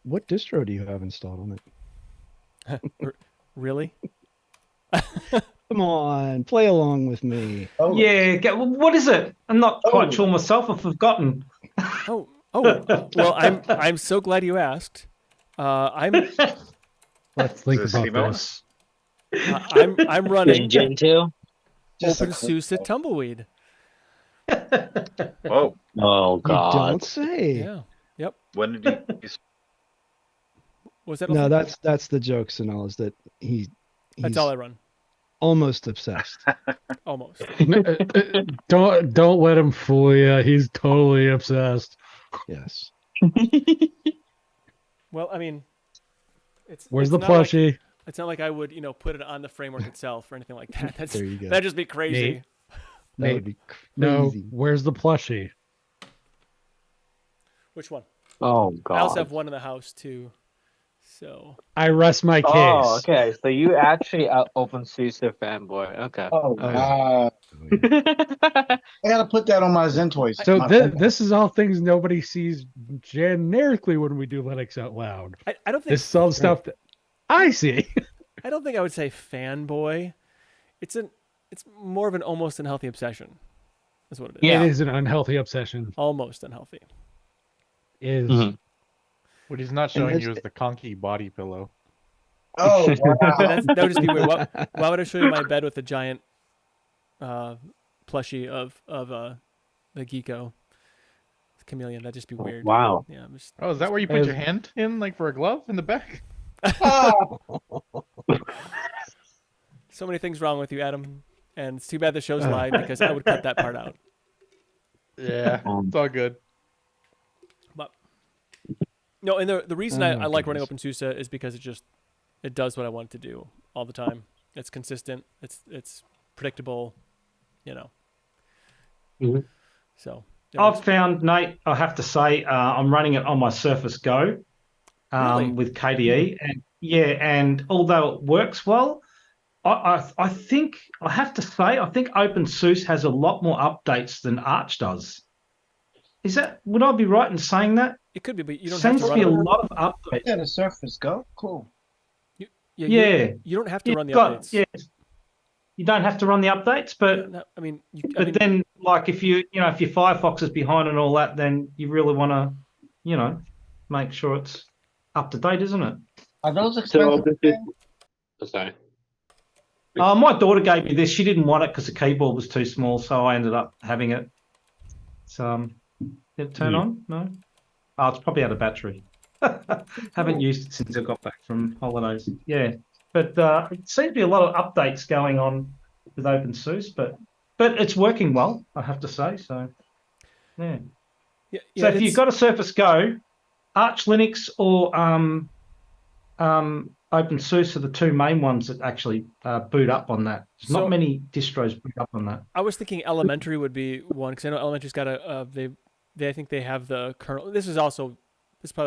what distro do you have installed on it? Really? Come on, play along with me. Oh, Yeah. What is it? I'm not quite Oh. sure myself. I've forgotten. Oh, well, I'm so glad you asked. I'm Let's think Is it about CMOS? this. I'm running Gen 2? just a OpenSUSE Tumbleweed. Whoa. Oh, You God. don't say. Yeah. Yep. When did you? Was that? No, Milton? that's the joke, Sanal, is that he's That's all I run. almost obsessed. Almost. Don't let him fool you. He's totally obsessed. Yes. Well, I mean, Where's it's the not like- plushie? it's not like I would, put it on the framework itself or anything like that. There you go. That'd just be crazy. That Nate, would be No, crazy. where's the plushie? Which one? Oh I also God. have one in the house too. So I rest my case. Oh, okay. So you actually are OpenSUSE fanboy. Okay. Oh, Oh, wow. I gotta put that on my Zentoys. So my phone. this is all things nobody sees generically when we do Linux out loud. I don't think This is all the stuff that I see. I don't think I would say fanboy. It's more of an almost unhealthy obsession. Is what it is. Yeah. It is an unhealthy obsession. Almost unhealthy. Is Mhm. What he's not showing it's- you is the conky body pillow. Oh, wow. That would just be weird. Why would I show you my bed with a giant plushie of the Geeko chameleon? That'd just be weird. Wow. Yeah. I'm just, Oh, is that where you put your hand in, like for a glove in the back? so many things wrong with you, Adam. And it's too bad the show's live because I would cut that part out. Yeah, it's all good. But no, and the reason I like running goodness. OpenSUSE is because it does what I want it to do all the time. It's consistent. It's predictable. You know. Mhm. So I've found, Nate, I have to say, I'm running it on my Surface Go Really? with KDE. And although it works well, I think, I have to say, I think OpenSUSE has a lot more updates than Arch does. Would I be right in saying that? it could be, but you don't have Seems to to run be a it. lot of updates. Yeah, the Surface Go. Cool. Yeah. You don't have to You've run the got- updates. Yeah. You don't have to run the updates, but No, I mean, then like if your Firefox is behind and all that, then you really want to, make sure it's up to date, isn't it? Are those So expensive? this is. Sorry. My daughter gave me this. She didn't want it because the keyboard was too small, so I ended up having it. So, did it turn on? No. Oh, it's probably out of battery. Haven't used it since I got back from holidays. Yeah, but it seems to be a lot of updates going on with OpenSUSE, but it's working well, I have to say. So, yeah. So if you've got a Surface Go, Arch Linux or OpenSUSE are the two main ones that actually boot up on that. There's not many distros boot up on that. I was thinking Elementary would be one because I know Elementary's got I think they have the kernel. This is probably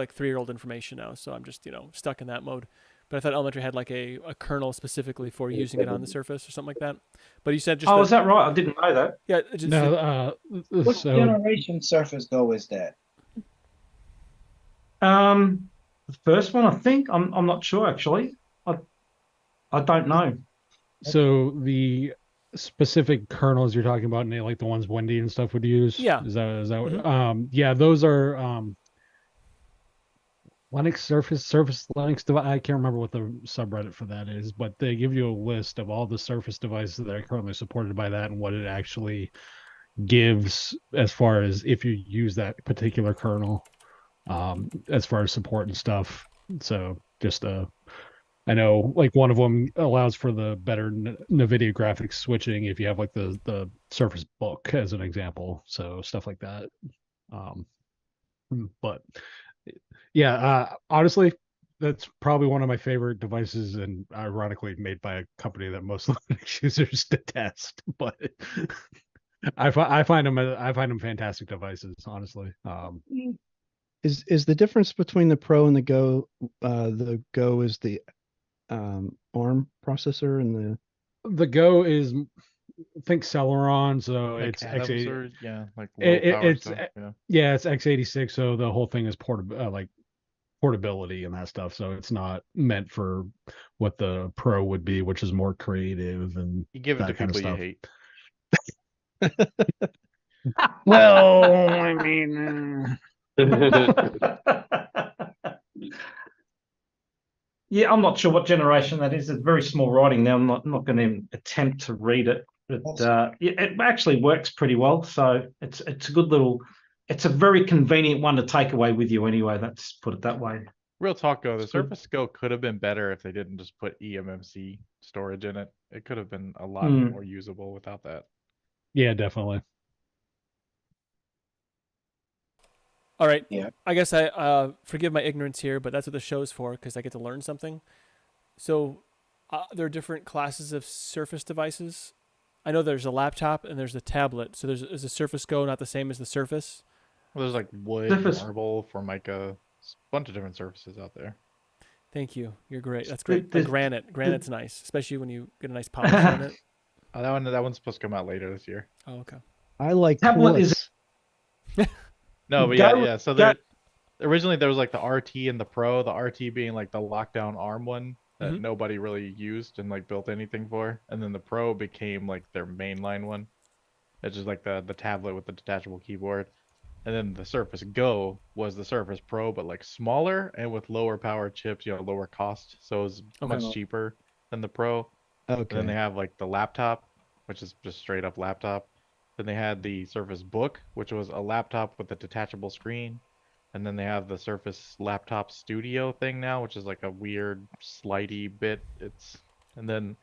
like 3-year-old information now, so I'm just stuck in that mode. But I thought Elementary had like a kernel specifically for using it on the Surface or something like that. But you said just is that right? I didn't know that. Yeah. What generation Surface Go is that? The first one, I think. I'm not sure actually. I don't know. So the specific kernels you're talking about, Nate, like the ones Wendy and stuff would use. Yeah. Is that Mhm. yeah, those are Linux Surface Linux device. I can't remember what the subreddit for that is, but they give you a list of all the Surface devices that are currently supported by that and what it actually gives as far as if you use that particular kernel, as far as support and stuff. So just I know like one of them allows for the better NVIDIA graphics switching if you have like the Surface Book as an example. So stuff like that. But yeah, honestly, that's probably one of my favorite devices, and ironically made by a company that most Linux users detest. But I find them fantastic devices, honestly. Is the difference between the Pro and the Go is the ARM processor and the Go is think Celeron, so Like it's Adams x80. or, yeah, like low power It's stuff, yeah. yeah, it's x86, so the whole thing is portability and that stuff. So it's not meant for what the Pro would be, which is more creative and You give it that to kind of people you stuff. hate. Well, I mean, Yeah, I'm not sure what generation that is. It's very small writing now. I'm not going to attempt to read it, but it actually works pretty well. So it's a good little. It's a very convenient one to take away with you anyway. Let's put it that way. Real talk though, the It's good. Surface Go could have been better if they didn't just put eMMC storage in it. It could have been a lot Hmm. more usable without that. yeah, definitely. All right. Yeah. I guess I forgive my ignorance here, but that's what the show's for because I get to learn something. So there are different classes of Surface devices. I know there's a laptop and there's a tablet. So is the Surface Go not the same as the Surface? Well, there's like wood, Surface- marble, Formica, a bunch of different surfaces out there. Thank you. You're great. That's great. The- Like granite. Granite's nice, especially when you get a nice polish on it. Oh, that one's supposed to come out later this year. Oh, okay. I like Tablet is- quartz. No, but Go- yeah. So originally there was like the RT and the Pro. The RT being like the lockdown arm one that Mhm. nobody really used and like built anything for, and then the Pro became like their mainline one. It's just like the tablet with the detachable keyboard, and then the Surface Go was the Surface Pro, but like smaller and with lower power chips, lower cost, so it was Okay. much cheaper than the Pro. And then Okay. they have like the laptop, which is just straight up laptop. Then they had the Surface Book, which was a laptop with a detachable screen. And then they have the Surface Laptop Studio thing now, which is like a weird slidey bit. And then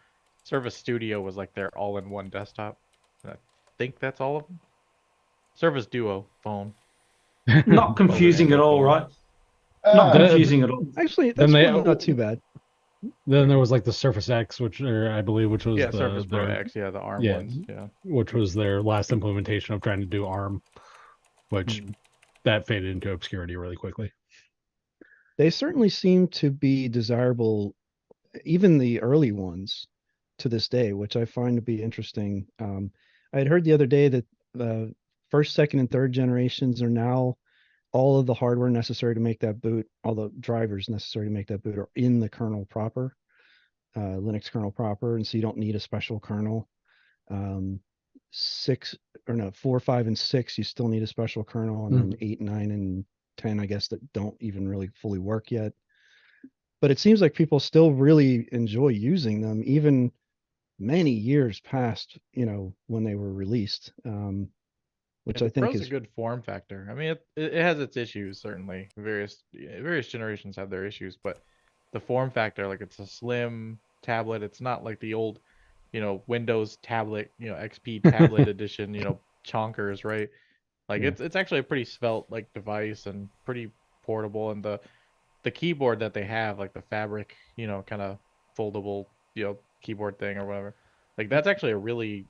Surface Studio was like their all-in-one desktop. And I think that's all of them. Surface Duo phone. Not confusing at all, right? Not The- confusing at all. Actually, Then that's they- one not too bad. Then there was like the Surface X, which I believe, which was Yeah, the, Surface Pro their, X, yeah, the ARM yeah. ones. Yeah. which was their last implementation of trying to do ARM, which that faded into obscurity really quickly. They certainly seem to be desirable, even the early ones to this day, which I find to be interesting. I had heard the other day that the first, second, and third generations are now all of the hardware necessary to make that boot, all the drivers necessary to make that boot are in the kernel proper, Linux kernel proper, and so you don't need a special kernel. 4, 5, and 6, you still need a special kernel, and then 8, 9, and 10, I guess, that don't even really fully work yet. But it seems like people still really enjoy using them, even many years past, when they were released. Which Yeah, I the think Pro's is a good form factor. I mean, it has its issues certainly. Various generations have their issues, but the form factor, like it's a slim tablet. It's not like the old, Windows tablet, XP tablet edition, chonkers, right? Like Yeah. it's actually a pretty svelte like device and pretty portable. And the keyboard that they have, like the fabric, kind of foldable, keyboard thing or whatever. Like that's actually a really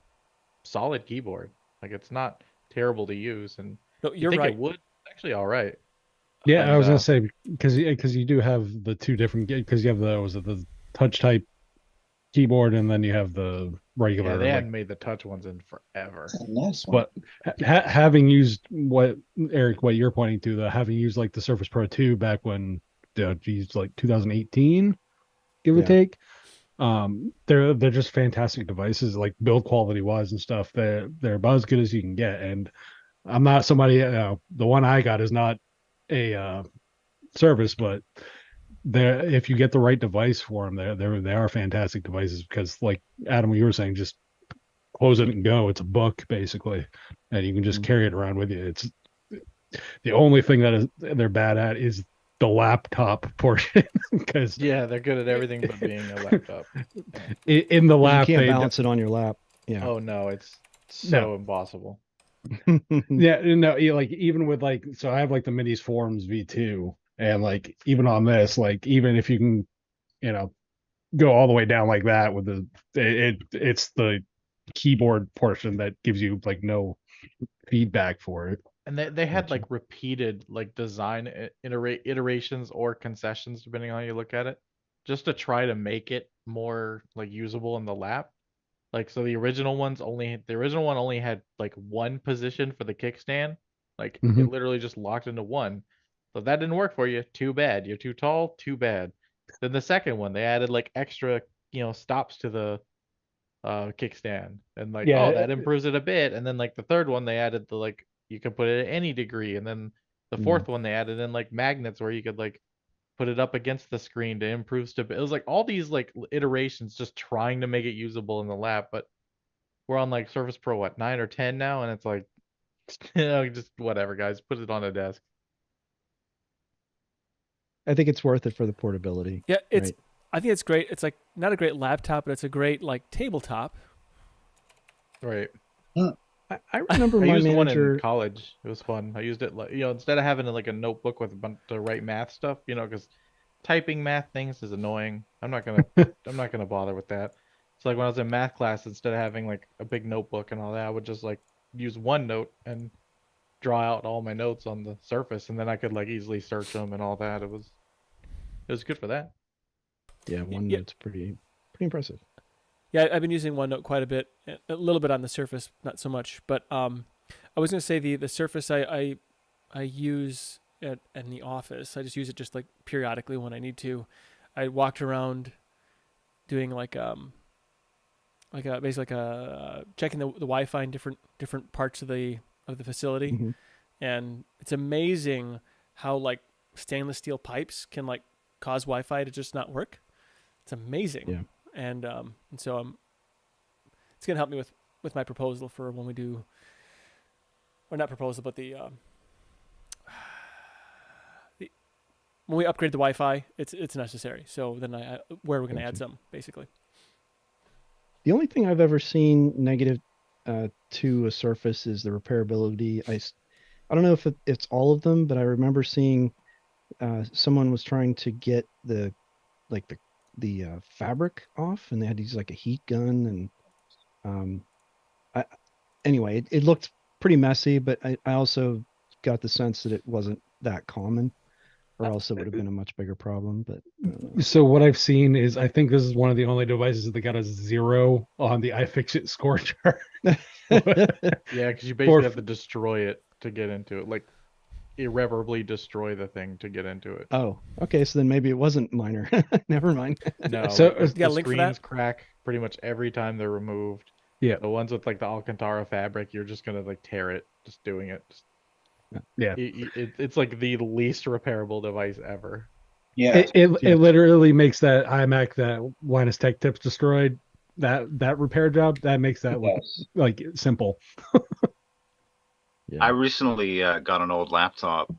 solid keyboard. Like it's not terrible to use, and No, you you're think right. it would actually all right. Yeah, And, I was gonna say because you do have the two different, because you have the touch type keyboard, and then you have the regular. yeah, they like, hadn't made the touch ones in forever. That's a nice one. but having used what you're pointing to, having used like the Surface Pro 2 back when, geez, like 2018, give or Yeah. take. They're just fantastic devices, like build quality wise and stuff. They're about as good as you can get. And I'm not somebody, the one I got is not a Surface, but if you get the right device for them, they are fantastic devices, because like Adam, you were saying, just close it and go. It's a book basically, and you can just carry it around with you. It's the only thing that they're bad at is the laptop portion, because Yeah, they're good at everything but being a laptop. in the You lap can't they balance it on your lap. Yeah. Oh no, it's so impossible. yeah, no, like even with like, so I have like the Minis Forums V2, and like even on this, like even if you can, go all the way down like that with it's the keyboard portion that gives you like no feedback for it. And they had Gotcha. like repeated like design iterations or concessions depending on how you look at it, just to try to make it more like usable in the lap. Like so the original one only had like one position for the kickstand. Like it Mhm. literally just locked into one. So if that didn't work for you, too bad. You're too tall, too bad. Then the second one, they added like extra, stops to the kickstand. And like, Yeah, oh, that improves it a bit. And then like the third one, they added the like you can put it at any degree. And then the fourth one they added in like magnets where you could like put it up against the screen to improve stability. It was like all these like iterations just trying to make it usable in the lap, but we're on like Surface Pro, what, 9 or 10 now, and it's like, just whatever, guys, put it on a desk. I think it's worth it for the portability. Yeah, right? I think it's great. It's like not a great laptop, but it's a great like tabletop. Right. I remember I my used one manager. in college. It was fun. I used it like, instead of having like a notebook with a bunch to write math stuff, because typing math things is annoying. I'm not gonna bother with that. So like when I was in math class, instead of having like a big notebook and all that, I would just like use OneNote and draw out all my notes on the Surface, and then I could like easily search them and all that. It was good for that. Yeah, OneNote's pretty impressive. Yeah, I've been using OneNote quite a bit, a little bit on the Surface, not so much. But I was going to say the Surface I use in the office. I just use it just like periodically when I need to. I walked around doing checking the Wi-Fi in different parts of the facility, Mhm. and it's amazing how like stainless steel pipes can like cause Wi-Fi to just not work. It's amazing. Yeah. And so it's gonna help me with my proposal for when we do, or not proposal, but the when we upgrade the Wi-Fi, it's necessary. So then where we're gonna add some basically. The only thing I've ever seen negative to a Surface is the repairability. I don't know if it's all of them, but I remember seeing someone was trying to get the fabric off, and they had to use like a heat gun, and anyway, it looked pretty messy. But I also got the sense that it wasn't that common, or else it would have been a much bigger problem. But So what I've seen is I think this is one of the only devices that got a 0 on the iFixit score chart. Yeah, because you basically have to destroy it to get into it, like irreparably destroy the thing to get into it. Oh, okay. So then maybe it wasn't minor. Never mind. No, So, like, you got the a link for screens that? crack pretty much every time they're removed. Yeah. The ones with like the Alcantara fabric, you're just gonna like tear it just doing it. Yeah. It's like the least repairable device ever. Yeah. It literally makes that iMac that Linus Tech Tips destroyed, that repair job, that makes that look like simple. I recently got an old laptop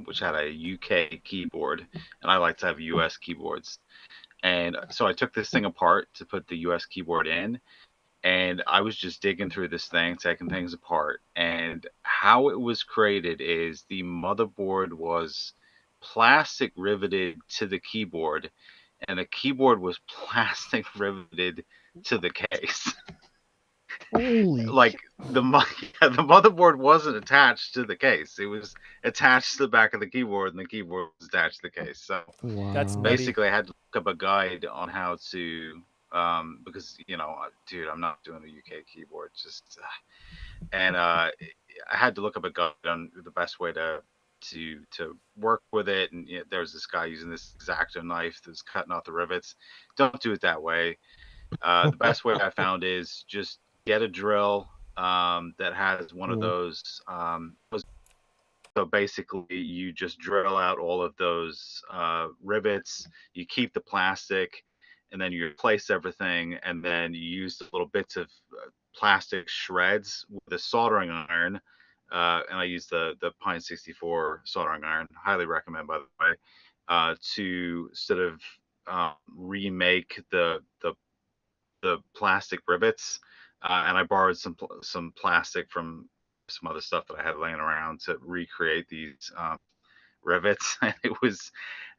which had a UK keyboard, and I like to have US keyboards. And so I took this thing apart to put the US keyboard in, and I was just digging through this thing, taking things apart. And how it was created is the motherboard was plastic riveted to the keyboard, and the keyboard was plastic riveted to the case. Holy Like the motherboard wasn't attached to the case; it was attached to the back of the keyboard, and the keyboard was attached to the case. So wow. That's nutty. basically, I had to look up a guide on how to, because dude, I'm not doing a UK keyboard, and I had to look up a guide on the best way to work with it. And there was this guy using this X-Acto knife that's cutting off the rivets. Don't do it that way. The best way I found is just get a drill that has one of those. So basically, you just drill out all of those rivets. You keep the plastic, and then you replace everything, and then you use the little bits of plastic shreds with a soldering iron. And I use the Pine 64 soldering iron. Highly recommend, by the way, to sort of remake the plastic rivets. And I borrowed some plastic from some other stuff that I had laying around to recreate these rivets. And it was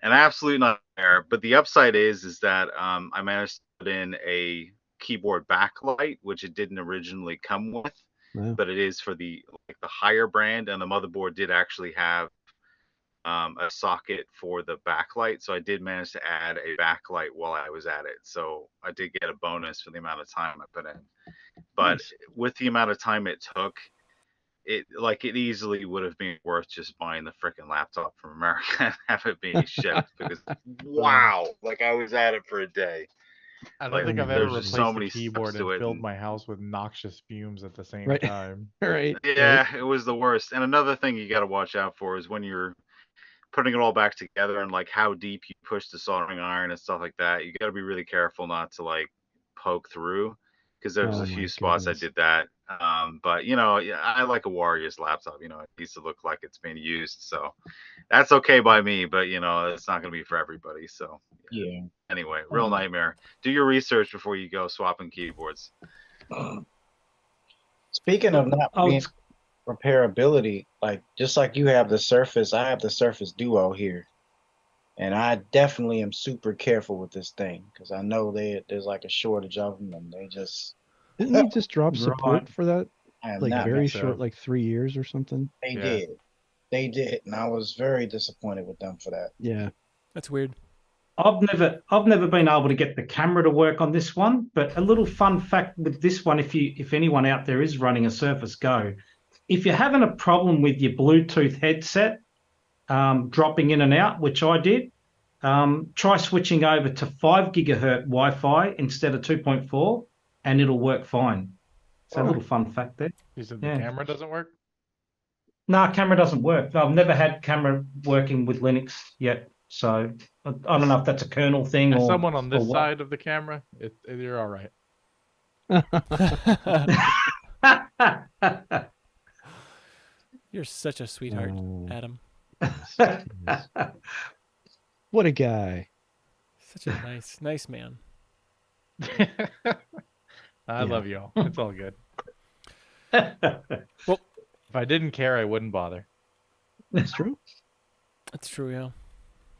an absolute nightmare. But the upside is that I managed to put in a keyboard backlight, which it didn't originally come with, but it is for the higher brand, and the motherboard did actually have a socket for the backlight, so I did manage to add a backlight while I was at it. So I did get a bonus for the amount of time I put in. But with the amount of time it took, it easily would have been worth just buying the freaking laptop from America and have it being shipped, because wow, I was at it for a day. I don't think I've ever replaced so the many keyboard steps to and it, filled my house with noxious fumes at the same Right. time. Right. Yeah, it was the worst. And another thing you got to watch out for is when you're putting it all back together, and how deep you push the soldering iron and stuff like that. You got to be really careful not to poke through, because there's a few spots I did that. But I like a Warrior's laptop. It needs to look like it's being used, so that's okay by me. But it's not going to be for everybody. So Yeah. Anyway, real nightmare. Do your research before you go swapping keyboards. Speaking of not being repairability, just like you have the Surface, I have the Surface Duo here. And I definitely am super careful with this thing because I know there's like a shortage of them, and they just Didn't they just drop Right. support for that? I am Like not. very so. short, like 3 years or something. They Yeah. did. They did, and I was very disappointed with them for that. Yeah. That's weird. I've never been able to get the camera to work on this one, but a little fun fact with this one, if anyone out there is running a Surface Go, if you're having a problem with your Bluetooth headset dropping in and out, which I did, try switching over to 5 gigahertz Wi-Fi instead of 2.4, and it'll work fine. So a little fun fact there. You said the Yeah. camera doesn't work? No, camera doesn't work. I've never had camera working with Linux yet. So I don't know if that's a kernel thing As or someone on this or what. side of the camera, you're all right. You're such a sweetheart, Oh. Adam. What a guy. Such a nice man. I love you all. It's all good. Well, if I didn't care, I wouldn't bother. That's true. That's true, yeah.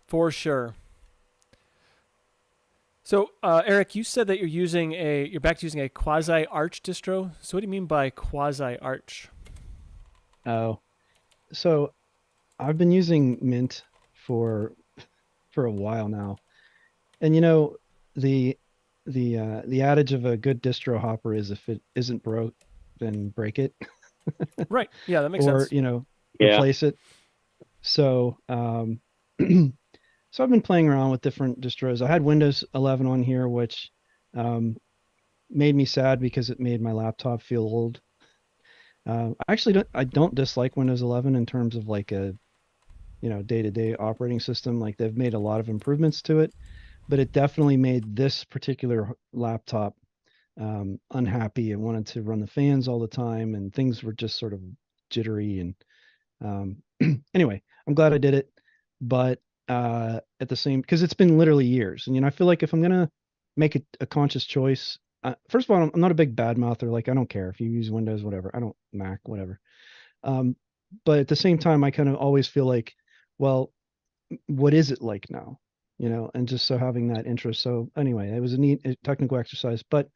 For sure. So, Eric, you said that you're back to using a quasi-arch distro. So what do you mean by quasi-arch? Oh, so I've been using Mint for a while now, and the adage of a good distro hopper is if it isn't broke, then break it. Right. Yeah, that makes or sense. Yeah. replace it. So so I've been playing around with different distros. I had Windows 11 on here, which made me sad because it made my laptop feel old. I don't dislike Windows 11 in terms of like a day-to-day operating system. Like they've made a lot of improvements to it, but it definitely made this particular laptop unhappy. It wanted to run the fans all the time, and things were just sort of jittery. And anyway, I'm glad I did it, but at the same, because it's been literally years, and I feel like if I'm gonna make a conscious choice, first of all, I'm not a big bad mouther. Like I don't care if you use Windows, whatever. I don't Mac, whatever. But at the same time, I kind of always feel like, well, what is it like now? And just so having that interest. So anyway, it was a neat technical exercise, but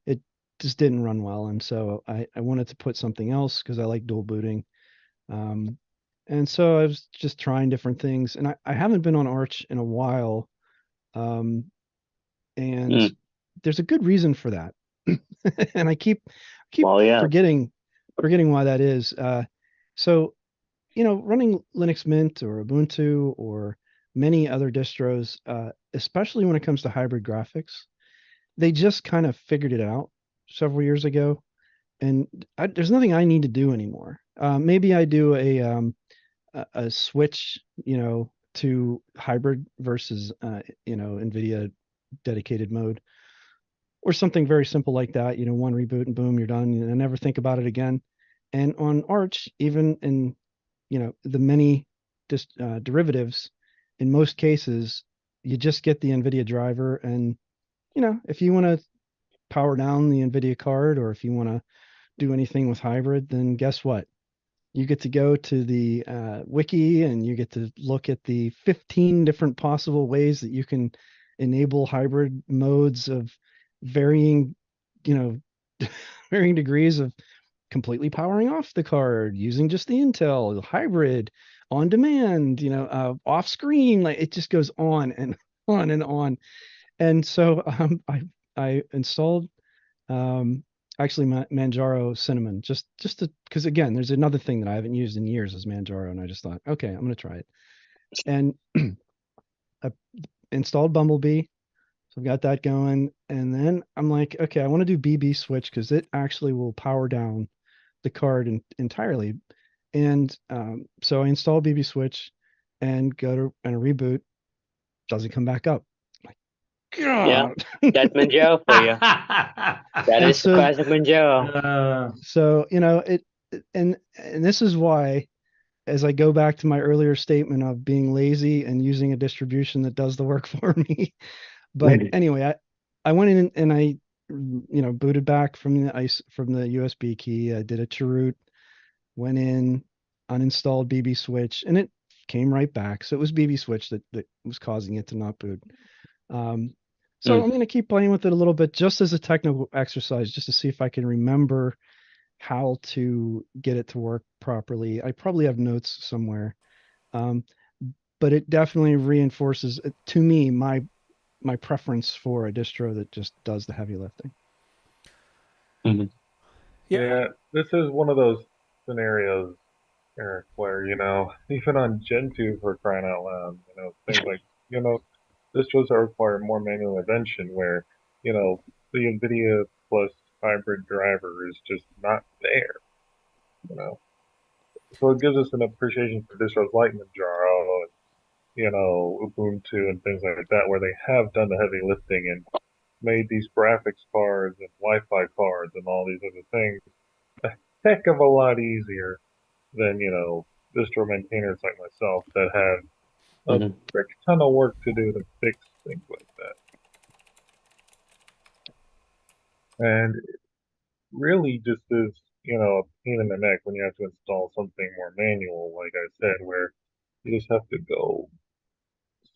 it just didn't run well. And so I wanted to put something else because I like dual booting. And so I was just trying different things, and I haven't been on Arch in a while. And there's a good reason for that. And I keep forgetting why that is. So, running Linux Mint or Ubuntu or many other distros, especially when it comes to hybrid graphics, they just kind of figured it out several years ago, and there's nothing I need to do anymore. Maybe I do a switch, to hybrid versus, NVIDIA dedicated mode, or something very simple like that. One reboot and boom, you're done. I never think about it again. And on Arch, even in the many derivatives, in most cases, you just get the NVIDIA driver, and if you want to power down the NVIDIA card, or if you want to do anything with hybrid, then guess what? You get to go to the wiki, and you get to look at the 15 different possible ways that you can enable hybrid modes of varying, varying degrees of completely powering off the card, using just the Intel, hybrid, on demand, off screen. Like it just goes on and on and on. And so I installed actually Manjaro Cinnamon just to, because again, there's another thing that I haven't used in years is Manjaro, and I just thought, okay, I'm gonna try it. And I installed Bumblebee, so I've got that going, and then I'm like, okay, I want to do BB switch because it actually will power down the card entirely. And so I installed BB switch and go to and a reboot, doesn't come back up. Yeah, that's Manjaro for you. That is the classic Manjaro. So and this is why, as I go back to my earlier statement of being lazy and using a distribution that does the work for me. But anyway, I went in and I booted back from the USB key. I did a chroot, went in, uninstalled BB switch, and it came right back. So it was BB Switch that was causing it to not boot. So I'm going to keep playing with it a little bit just as a technical exercise, just to see if I can remember how to get it to work properly. I probably have notes somewhere. But it definitely reinforces to me my preference for a distro that just does the heavy lifting. Yeah, this is one of those scenarios, Eric, where, even on Gentoo, for crying out loud, things like, distros that require more manual intervention where, the NVIDIA plus hybrid driver is just not there, So it gives us an appreciation for distros like Manjaro and, Ubuntu and things like that, where they have done the heavy lifting and made these graphics cards and Wi-Fi cards and all these other things a heck of a lot easier than, distro maintainers like myself that have a frick ton of work to do to fix things like that. And it really just is, a pain in the neck when you have to install something more manual, like I said, where you just have to go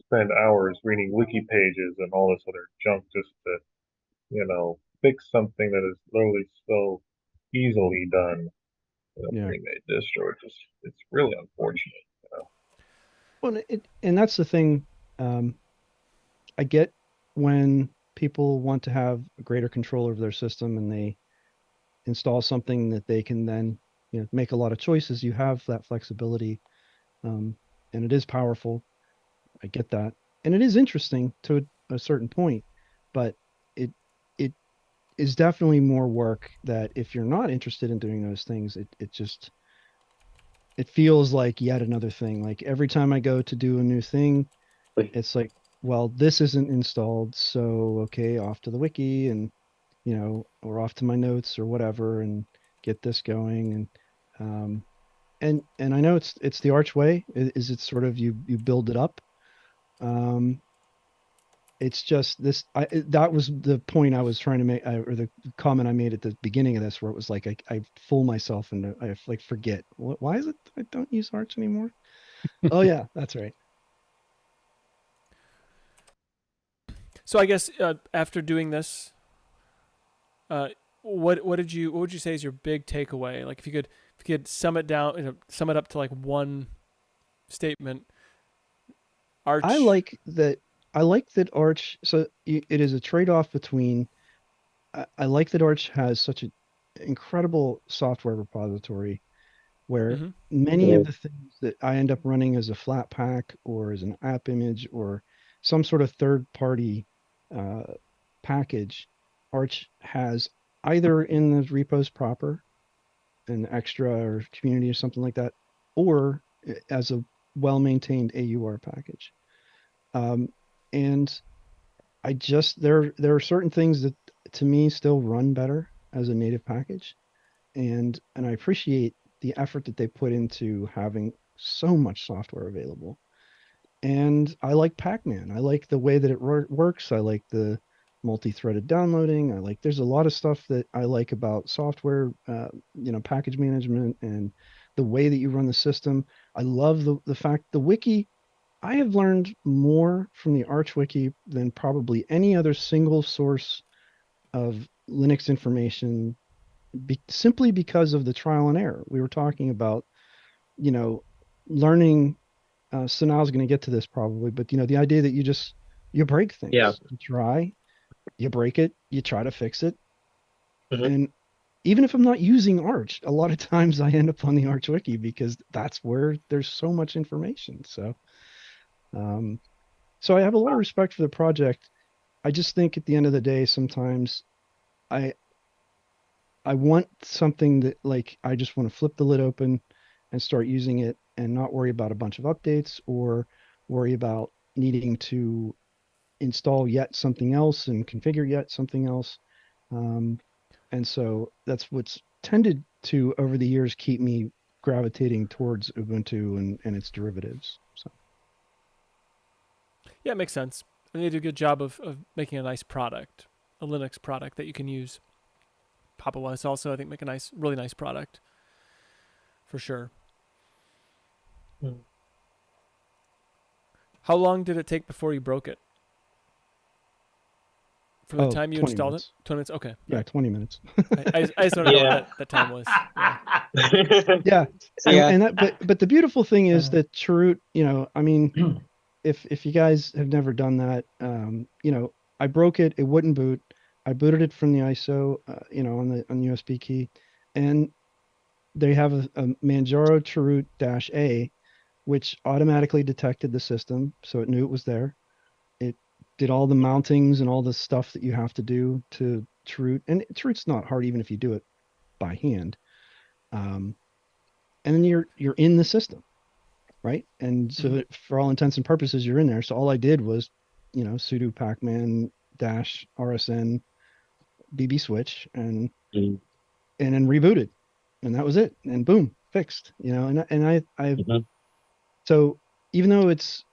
spend hours reading wiki pages and all this other junk just to, fix something that is literally so easily done in a pre-made distro. It's really unfortunate, Well, and that's the thing. I get when people want to have a greater control over their system and they install something that they can then, make a lot of choices. You have that flexibility, and it is powerful. I get that, and it is interesting to a certain point, but it is definitely more work that if you're not interested in doing those things, it feels like yet another thing. Like every time I go to do a new thing, it's like, well, this isn't installed, so okay, off to the wiki and or off to my notes or whatever and get this going. And I know it's the Arch way. Is it sort of you build it up. It's just this. That was the point I was trying to make, or the comment I made at the beginning of this, where it was like I fool myself and I like forget. Why is it I don't use Arch anymore? Oh yeah, that's right. So I guess after doing this, what would you say is your big takeaway? Like if you could sum it down, sum it up to like one statement. Arch. I like that Arch. So it is a trade-off between. I like that Arch has such an incredible software repository where many of the things that I end up running as a flat pack or as an app image or some sort of third-party package, Arch has either in the repos proper, an extra or community or something like that, or as a well-maintained AUR package. And I just there are certain things that to me still run better as a native package, and I appreciate the effort that they put into having so much software available. And I like Pac-Man. I like the way that it works. I like the multi-threaded downloading. There's a lot of stuff that I like about software, package management and the way that you run the system. I love the fact the wiki. I have learned more from the Arch wiki than probably any other single source of Linux information, simply because of the trial and error. We were talking about, learning. Sanal's going to get to this probably, but the idea that you break things. Yeah. You try, you break it, you try to fix it, and even if I'm not using Arch, a lot of times I end up on the Arch wiki because that's where there's so much information. So, so I have a lot of respect for the project. I just think at the end of the day, sometimes I want something that I just want to flip the lid open and start using it and not worry about a bunch of updates or worry about needing to install yet something else and configure yet something else. And so that's what's tended to over the years keep me gravitating towards Ubuntu and its derivatives. So yeah, it makes sense. And they do a good job of making a nice product, a Linux product that you can use. Papa was also, I think, make a really nice product for sure. How long did it take before you broke it? From the time you 20 installed minutes. it? 20 minutes? Okay. Yeah, 20 minutes. I just don't know what that time was. Yeah. Yeah. Yeah. And that, but the beautiful thing is that Chroot, you know, I mean, if you guys have never done that, you know, I broke it, it wouldn't boot. I booted it from the ISO, you know, on the USB key, and they have a Manjaro Chroot-A, which automatically detected the system, so it knew it was there. It did all the mountings and all the stuff that you have to do to Chroot, and Chroot's not hard even if you do it by hand. And then you're in the system, right? And so for all intents and purposes, you're in there. So all I did was, you know, sudo pacman -rsn bb switch and then rebooted, and that was it. And boom, fixed. You know, and I so even though it's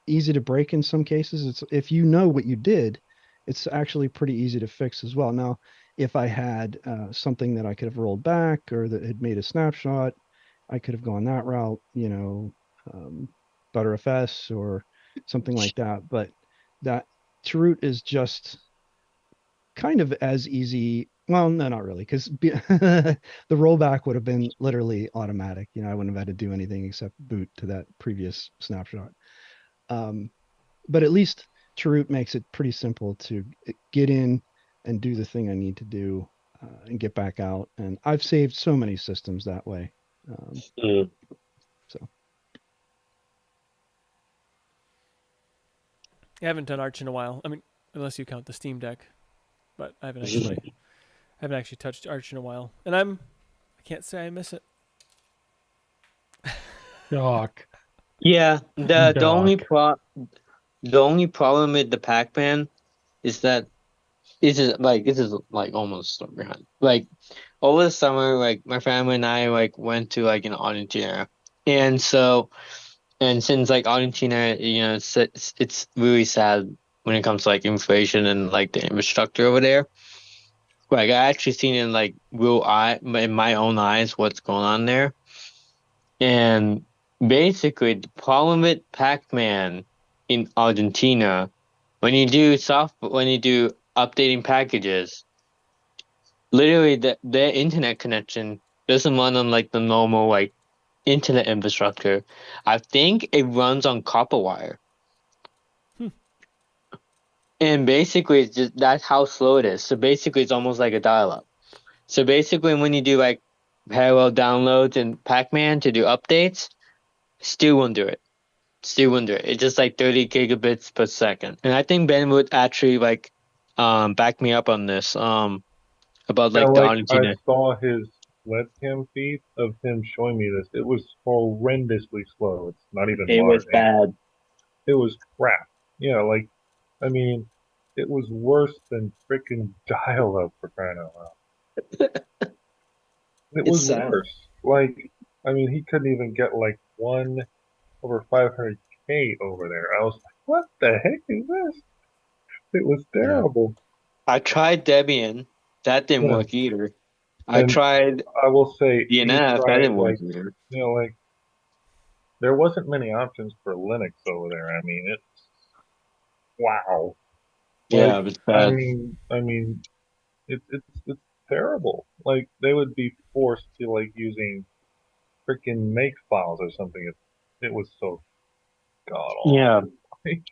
easy to break in some cases, it's if you know what you did, it's actually pretty easy to fix as well. Now, if I had something that I could have rolled back or that had made a snapshot, I could have gone that route, you know, ButterFS or something like that. But that Chroot is just kind of as easy. Well, no, not really, because the rollback would have been literally automatic. You know, I wouldn't have had to do anything except boot to that previous snapshot. But at least Chroot makes it pretty simple to get in and do the thing I need to do and get back out. And I've saved so many systems that way. So I haven't done Arch in a while. I mean, unless you count the Steam Deck, but I haven't actually touched Arch in a while, and I can't say I miss it. Doc. Yeah, the Doc. only problem with the Pac-Man is that this is like almost stuck behind. Like over the summer, like my family and I like went to like Argentina, and since like Argentina, you know, it's really sad when it comes to like inflation and like the infrastructure over there. Like I actually seen in like in my own eyes what's going on there, and basically the problem with Pac-Man in Argentina, when you do updating packages, literally their internet connection doesn't run on like the normal like internet infrastructure. I think it runs on copper wire. And basically it's just that's how slow it is. So basically it's almost like a dial-up. So basically when you do like parallel downloads in Pac-Man to do updates, still won't do it. It's just like 30 gigabits per second. And I think Ben would actually like back me up on this about Yeah, like the like I Argentina. saw his webcam feed of him showing me this. It was horrendously slow. It's not even It was modern. bad. It was crap. Yeah, like I mean, it was worse than freaking dial-up for crying out loud. It was worse. Like, I mean, he couldn't even get like 1/500K over there. I was like, what the heck is this? It was terrible. I tried Debian. That didn't Yeah. work either. I And tried I will say he DNF. That tried didn't work like either. you know like there wasn't many options for Linux over there. I mean, it's wow. Yeah, Like, it was bad. I mean, it's terrible. Like they would be forced to like using freaking make files or something. It was so god awful. Yeah. I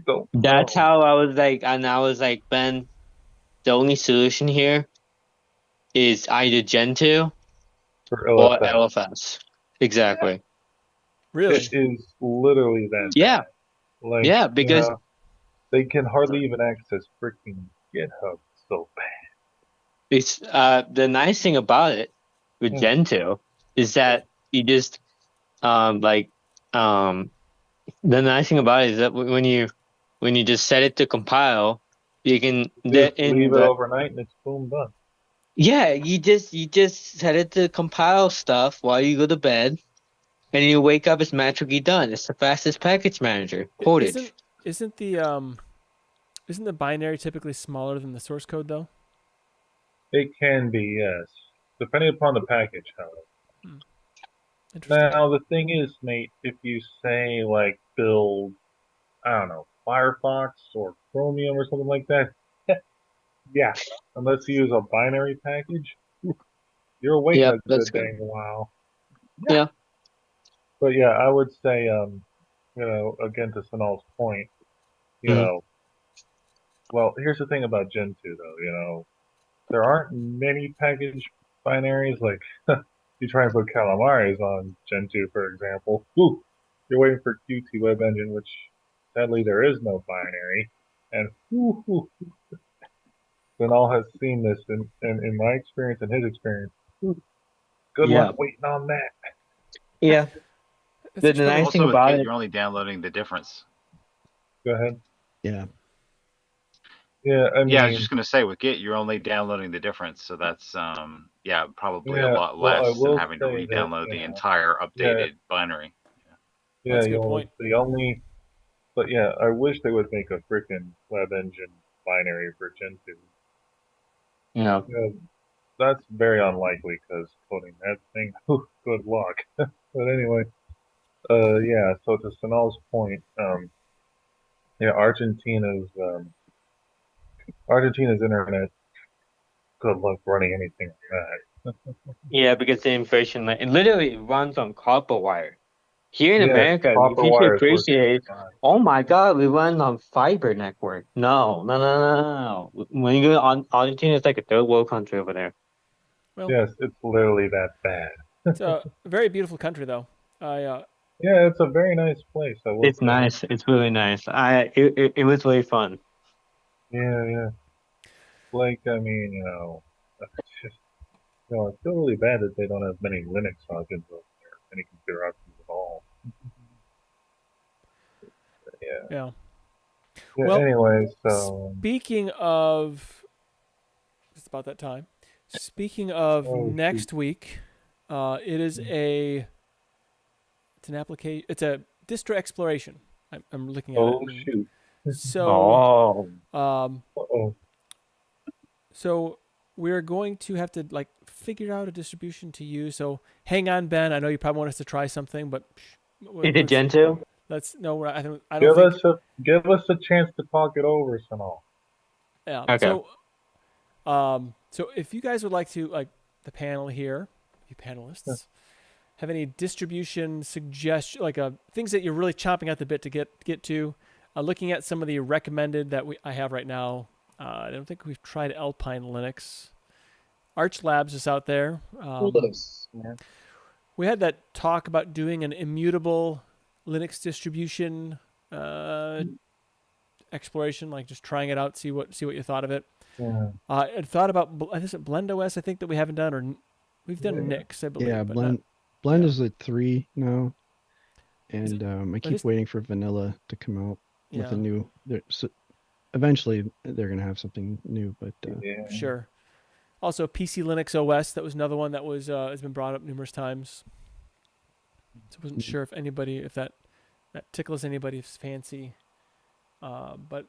don't That's know. how I was like, Ben, the only solution here is either Gentoo For or LFS. LFS. Exactly. Really? It is literally that Yeah. bad. Like, Yeah, because they can hardly even access freaking GitHub. So bad. it's the nice thing about it with Yeah. Gentoo is that you just the nice thing about it is that when you just set it to compile, you can Just leave it overnight and it's boom done. yeah, you just set it to compile stuff while you go to bed, and you wake up, it's magically done. It's the fastest package manager. Codage. Isn't the binary typically smaller than the source code though? It can be, yes, depending upon the package, however. Interesting. Now the thing is, mate, if you say like build, I don't know, Firefox or Chromium or something like that, yeah, unless you use a binary package, you're waiting Yep, a that's good good. dang while. Yeah. But yeah, I would say, again to Sanal's point, you Mhm. know, well, here's the thing about Gen 2 though, there aren't many package binaries like you try and put calamaris on Gen 2, for example. Ooh, you're waiting for Qt Web Engine, which sadly there is no binary. And Sanal has seen this in my experience and his experience. Ooh, good Yeah. luck waiting on that. Yeah. That's The funny. nice thing Also, with about Git, it, you're only downloading the difference. Go ahead. Yeah. Yeah, I Yeah, I was mean, just gonna say with Git, you're only downloading the difference, so that's yeah, probably a yeah. lot Well, I less than will having to say that re-download the entire yeah, updated binary. yeah, That's a good point. the only, but yeah, I wish they would make a freaking Web Engine binary for Gen 2. yeah. Yeah, that's very unlikely because coding that thing, good luck. But anyway, yeah. So to Sanal's point, yeah, Argentina's internet. Good luck running anything like that. Yeah, because the inflation, like, it literally runs on copper wire. Here in Yes, America, if copper you should wires work just appreciate, fine. oh my God, we run on fiber network. No, no, no, no, no, no. When you go on Argentina, it's like a third world country over there. Well, Yes, it's literally that bad. it's a very beautiful country, though. I Yeah, it's a very nice place, I will It's say. nice. It's really nice. It was really fun. Yeah, yeah. Like, I mean, it's just, I feel really bad that they don't have many Linux options over there, any computer options at all. Yeah. yeah. Yeah. Well, Anyway, so speaking of, it's about that time. Speaking of oh shoot. next week, it is it's an application. It's a distro exploration. I'm looking at it. Oh shoot. So, Oh, Uh-oh. so we're going to have to like figure out a distribution to use. So hang on, Ben. I know you probably want us to try something, but is it Gen 2? let's no. I don't Give think. give us a chance to talk it over, Sanal. Yeah. Okay. So if you guys would like to, like the panel here, you panelists, have any distribution suggestion, like things that you're really chomping at the bit to get to, looking at some of the recommended that I have right now. I don't think we've tried Alpine Linux. Arch Labs is out there. We had that talk about doing an immutable Linux distribution exploration, like just trying it out, see what you thought of it. Yeah. I thought about is it BlendOS? I think that we haven't done, or we've done Yeah. Nix, I believe. Yeah, but Blend yeah. is at 3 now, Is and it? I But keep it's- waiting for Vanilla to come out with a Yeah. new. So eventually, they're gonna have something new, but Yeah. Sure. Also, PC Linux OS. That was another one that was has been brought up numerous times. So I wasn't sure if that tickles anybody's fancy. But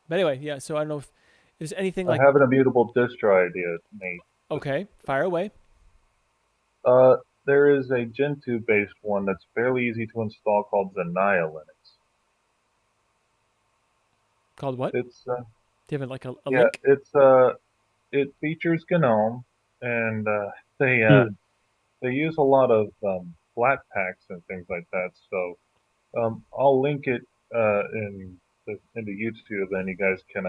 anyway, yeah. So I don't know if there's anything I like. have an immutable distro idea, Nate. Okay, fire away. There is a Gentoo based one that's fairly easy to install called Zanaya Linux. Called what? It's Do you have like a yeah, link? it features GNOME, and they Hmm. they use a lot of flat packs and things like that. So I'll link it into YouTube, and you guys can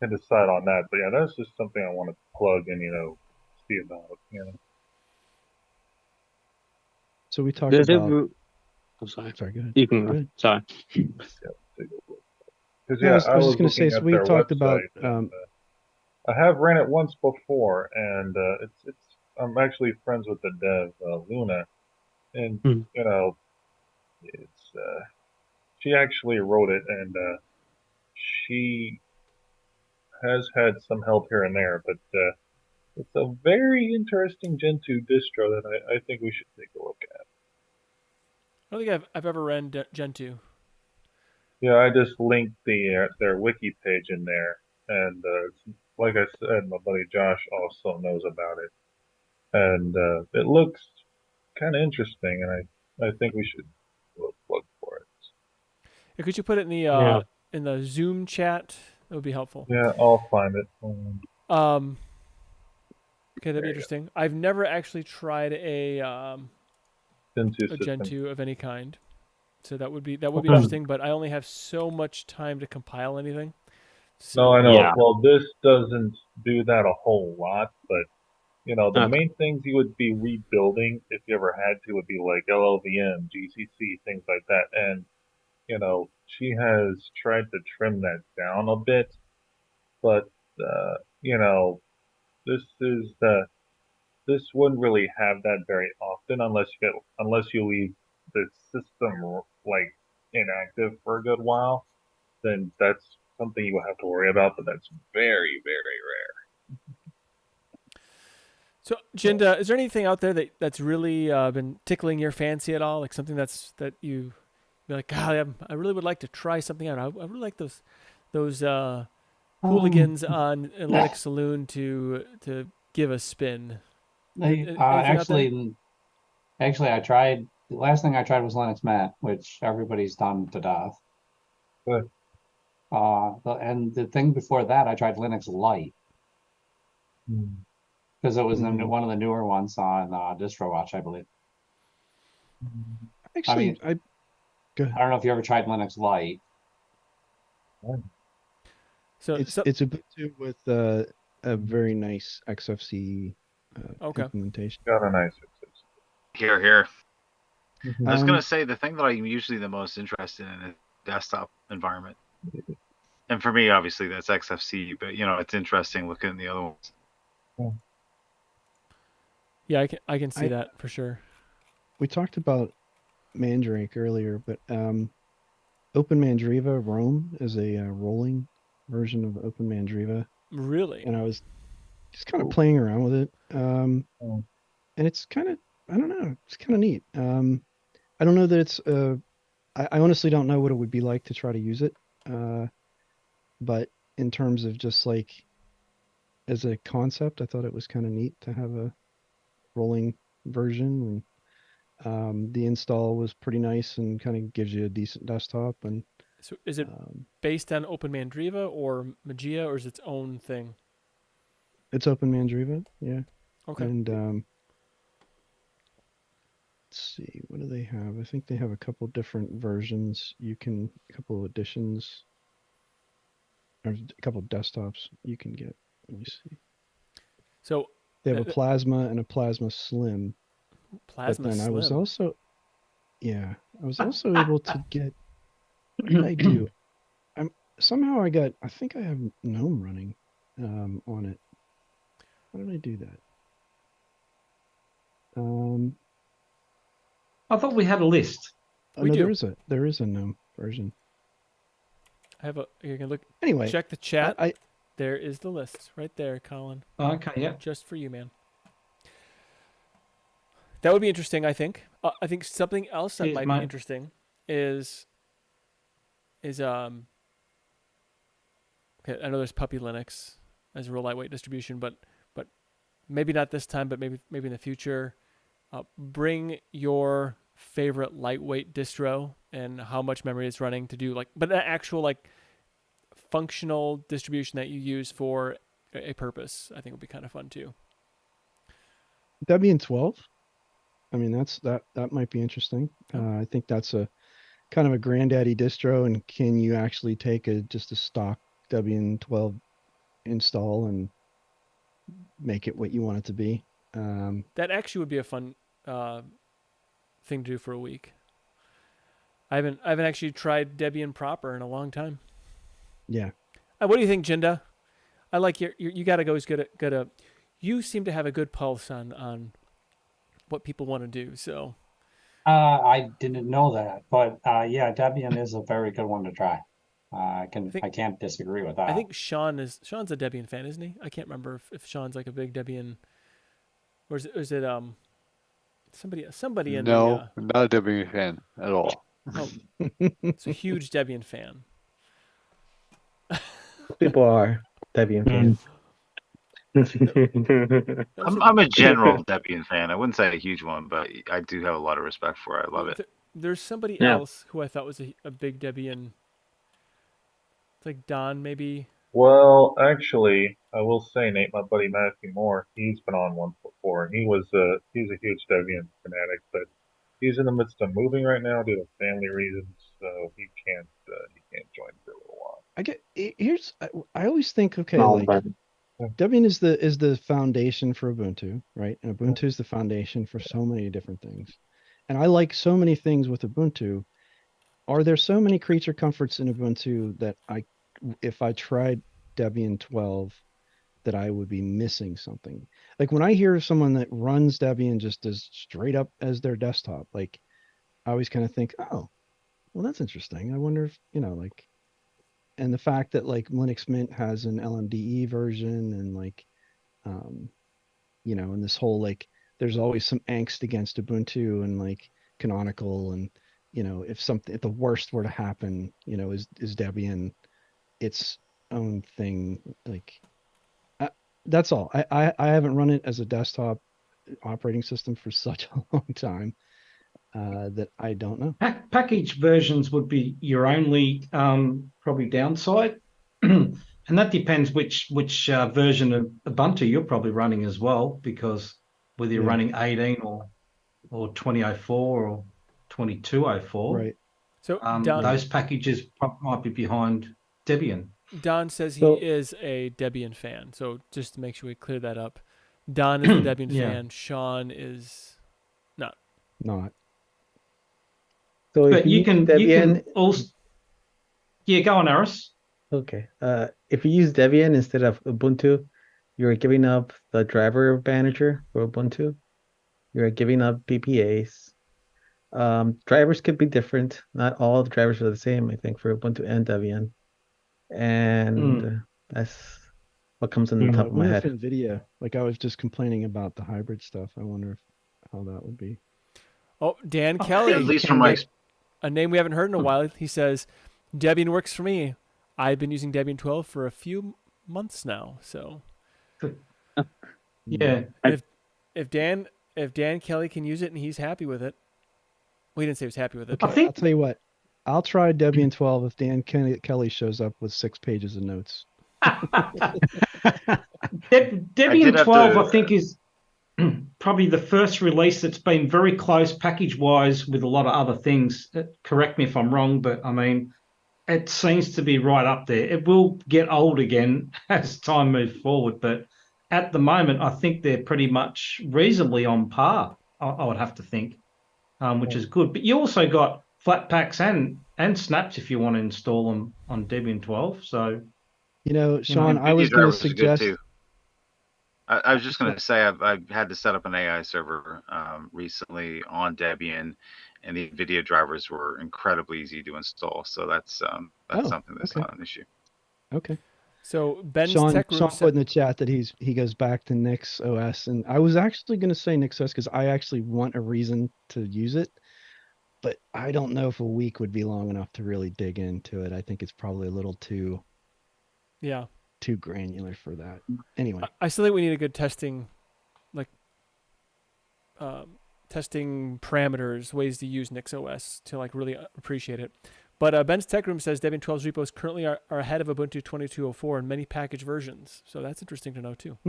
decide on that. But yeah, that's just something I want to plug and see about. so we talked Does it? about. I'm sorry. Sorry, go ahead. You can Go ahead. Sorry. Because No, yeah, I was just gonna looking say. So at we their talked about. website. And, I have ran it once before, and it's I'm actually friends with the dev Luna, and Hmm. it's she actually wrote it, and she has had some help here and there, but it's a very interesting Gentoo distro that I think we should take a look at. I don't think I've ever ran Gentoo. Yeah, I just linked their wiki page in there, and like I said, my buddy Josh also knows about it, and it looks kind of interesting, and I think we should look for it. Could you put it in the Yeah. in the Zoom chat? That would be helpful. Yeah, I'll find it. Okay, that'd be There you go. interesting. I've never actually tried a Gen 2 Gen system. 2 of any kind, so that would be interesting. But I only have so much time to compile anything. So, No, I know. Yeah. Well, this doesn't do that a whole lot, but the Okay. main things you would be rebuilding if you ever had to would be like LLVM, GCC, things like that. And she has tried to trim that down a bit, but this is this wouldn't really have that very often unless you leave the system like inactive for a good while. Then that's something you would have to worry about, but that's very, very rare. so Jinda, is there anything out there that's really been tickling your fancy at all? Like something that you be like, God, I really would like to try something out. I really like those hooligans on Linux Saloon to give a spin. Anything out there? Actually, I tried. The last thing I tried was Linux Mint, which everybody's done to death. Good. And the thing before that, I tried Linux Lite because it was one of the newer ones on DistroWatch, I believe. Actually, I don't know if you ever tried Linux Lite. So it's Ubuntu with a very nice XFCE implementation. Got a nice fix. Here. I was Um, gonna say the thing that I'm usually the most interested in is desktop environment. And for me, obviously, that's XFC, but it's interesting looking at the other ones. Yeah, I can see that for sure. We talked about Mandrake earlier, but OpenMandriva Rome is a rolling version of OpenMandriva. Really? And I was just kind of playing around with it. And it's kind of, I don't know, it's kind of neat. I don't know that it's, I honestly don't know what it would be like to try to use it. But in terms of just like, as a concept, I thought it was kind of neat to have a rolling version. And the install was pretty nice and kind of gives you a decent desktop. And so is it based on OpenMandriva or Mageia, or is it its own thing? It's OpenMandriva, yeah. Okay. And let's see, what do they have? I think they have a couple different versions. A couple editions, or a couple desktops you can get. Let me see. So they have a Plasma and a Plasma Slim. Plasma but then Slim. I was also able to get. What did I do? I think I have GNOME running on it. How did I do that? I thought we had a list. We do. There is a GNOME version. You can look. Anyway, check the chat. There is the list right there, Colin. Okay, yeah. Just for you, man. That would be interesting, I think. I think something else that might be interesting is okay, I know there's Puppy Linux as a real lightweight distribution, but maybe not this time, but maybe in the future. Bring your favorite lightweight distro and how much memory it's running to do but an actual functional distribution that you use for a purpose, I think would be kind of fun too. Debian 12. I mean, that might be interesting. I think that's a kind of a granddaddy distro, and can you actually take just a stock Debian 12 install and make it what you want it to be? That actually would be a fun thing to do for a week. I haven't actually tried Debian proper in a long time. Yeah. What do you think, Jinda? I like you got to go as good a. You seem to have a good pulse on what people want to do. So. I didn't know that, but yeah, Debian is a very good one to try. I can't disagree with that. I think Sean's a Debian fan, isn't he? I can't remember if Sean's like a big Debian, or is it somebody in No, not a Debian fan at all. Oh, it's a huge Debian fan. People are Debian fans. I'm a general Debian fan. I wouldn't say a huge one, but I do have a lot of respect for it. I love it. There's somebody Yeah. else who I thought was a big Debian. It's like Don, maybe. Well, actually, I will say, Nate, my buddy Matthew Moore, he's been on once before, and he's a huge Debian fanatic, but he's in the midst of moving right now due to family reasons, so he can't join for a little while. Here's I always think, okay, No, like but Debian is the foundation for Ubuntu, right? And Ubuntu is the foundation for so many different things. And I like so many things with Ubuntu. Are there so many creature comforts in Ubuntu that if I tried Debian 12, that I would be missing something? Like when I hear someone that runs Debian just as straight up as their desktop, like I always kind of think, oh, well, that's interesting. I wonder if, like, and the fact that like Linux Mint has an LMDE version and like, and this whole like, there's always some angst against Ubuntu and like Canonical and, if the worst were to happen, is Debian its own thing. Like, that's all. I haven't run it as a desktop operating system for such a long time that I don't know. Package versions would be your only probably downside, and that depends which version of Ubuntu you're probably running as well, because whether you're running 18 or 2004 or 2204, Right. So those packages might be behind Debian. Don says he is a Debian fan, so just to make sure we clear that up. Don is a Debian fan. Sean is not. So But you can also, go on, Aris. Okay. If you use Debian instead of Ubuntu, you're giving up the driver manager for Ubuntu. You're giving up BPAs. Drivers could be different. Not all the drivers are the same, I think, for Ubuntu and Debian. And that's what comes in the top of my head. NVIDIA, like I was just complaining about the hybrid stuff. I wonder how that would be. Oh, Dan Kelly. At least from my a name we haven't heard in a while. He says, Debian works for me. I've been using Debian 12 for a few months now. So, yeah. If Dan Kelly can use it and he's happy with it, well, he didn't say he was happy with it. Okay, I'll tell you what. I'll try Debian 12 if Dan Kelly shows up with 6 pages of notes. Debian 12, I think, is probably the first release that's been very close package-wise with a lot of other things. Correct me if I'm wrong, but I mean, it seems to be right up there. It will get old again as time moves forward, but at the moment, I think they're pretty much reasonably on par, I would have to think, which is good. But you also got Flatpaks and snaps if you want to install them on Debian 12. So, Sean, I was going to suggest. I was just going to say I've had to set up an AI server recently on Debian, and the NVIDIA drivers were incredibly easy to install. So that's something that's not an issue. Okay. So Ben's Sean Tech Room put in the chat that he goes back to Nix OS, and I was actually going to say Nix OS because I actually want a reason to use it, but I don't know if a week would be long enough to really dig into it. I think it's probably a little too granular for that. Anyway, I still think we need a good testing parameters, ways to use Nix OS to like really appreciate it. But Ben's Tech Room says Debian 12's repos currently are ahead of Ubuntu 22.04 in many package versions. So that's interesting to know too.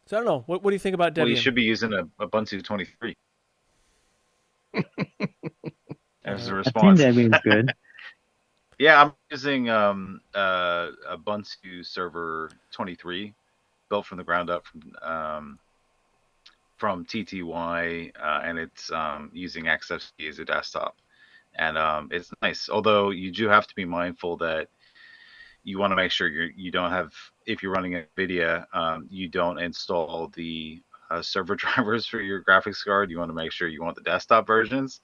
So I don't know. What do you think about Debian? Well, you should be using a Ubuntu 23 as a response. I think Debian's good. Yeah, I'm using Ubuntu Server 23, built from the ground up from TTY, and it's using XFCE as a desktop, and it's nice. Although you do have to be mindful that you want to make sure you don't have, if you're running NVIDIA, you don't install the server drivers for your graphics card. You want to make sure you want the desktop versions.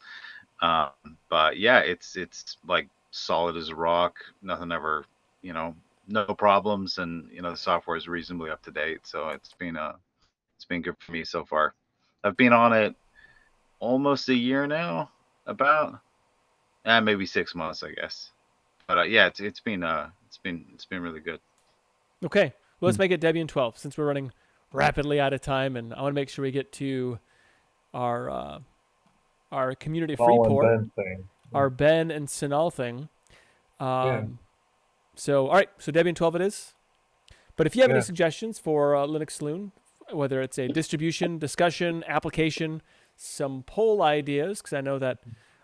But yeah, it's like solid as a rock. Nothing ever, no problems, and the software is reasonably up to date. So it's been good for me so far. I've been on it almost a year now, about maybe 6 months, I guess. But yeah, it's been really good. Okay, well, let's make it Debian 12 since we're running rapidly out of time, and I want to make sure we get to our our community free All and pour, Ben thing. our Ben and Sinal thing. Yeah. So, all right. So Debian 12 it is. But if you have any Yeah. suggestions for Linux Saloon, whether it's a distribution, discussion, application, some poll ideas, because I know that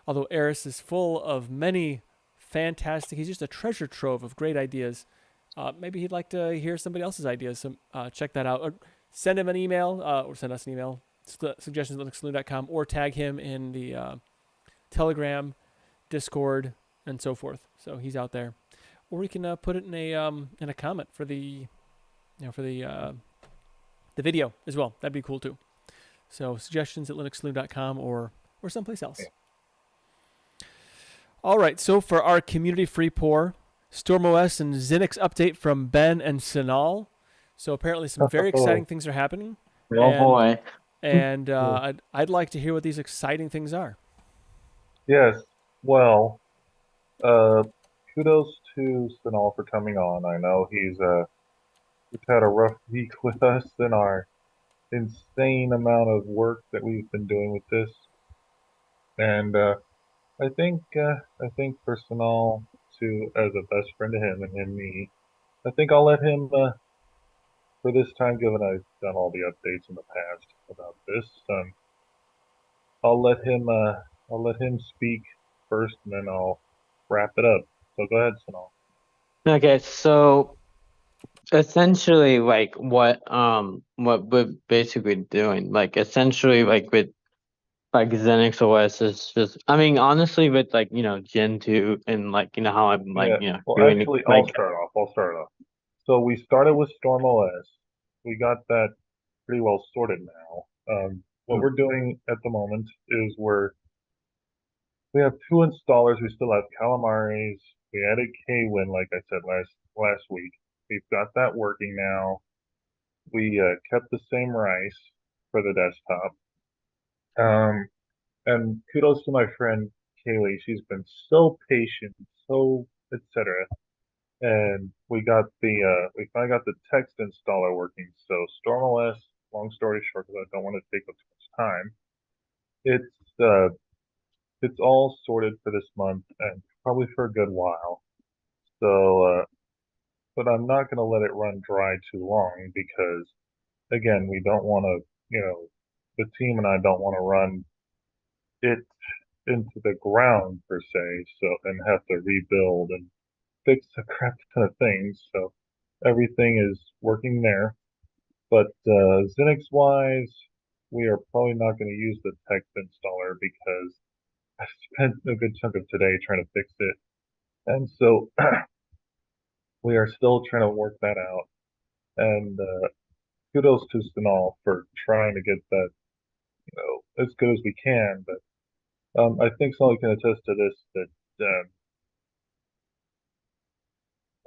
although Eris is full of many fantastic, he's just a treasure trove of great ideas. Maybe he'd like to hear somebody else's ideas. So check that out. Or send him an email, or send us an email, suggestions@linuxsaloon.com, or tag him in the Telegram, Discord, and so forth. So he's out there. Or we can put it in a comment for the the video as well. That'd be cool too. So suggestions@linuxsaloon.com or someplace else. Yeah. All right. So for our community free pour, StormOS and Xenix update from Ben and Sinal. So apparently some very exciting things are happening. Oh boy. And I'd like to hear what these exciting things are. Yes. Well, kudos to Sinal for coming on. I know he's had a rough week with us and our insane amount of work that we've been doing with this. And I think for Sinal to, as a best friend to him and him me, I think I'll let him for this time, given I've done all the updates in the past about this. I'll let him speak first, and then I'll wrap it up. So go ahead, Sinal. Okay, so essentially, like what we're basically doing, like essentially, like with like Xenix OS is just, I mean, honestly, with like Gen 2 and like how I'm like Well, doing actually, it, like I'll start off. So we started with StormOS. We got that pretty well sorted now. What we're doing at the moment is we have two installers. We still have Calamares. We added Kwin, like I said last week. We've got that working now. We kept the same rice for the desktop. And kudos to my friend Kaylee. She's been so patient, so etc. And we finally got the text installer working. So StormOS, long story short, because I don't want to take up too much time, it's all sorted for this month and probably for a good while. So, but I'm not going to let it run dry too long because, again, we don't want to, the team and I don't want to run it into the ground per se, so and have to rebuild and fix a crap ton of things. So everything is working there. But Xenix wise, we are probably not going to use the text installer because I spent a good chunk of today trying to fix it. And so we are still trying to work that out. And kudos to Sinal for trying to get that, as good as we can. But I think Sully can attest to this, that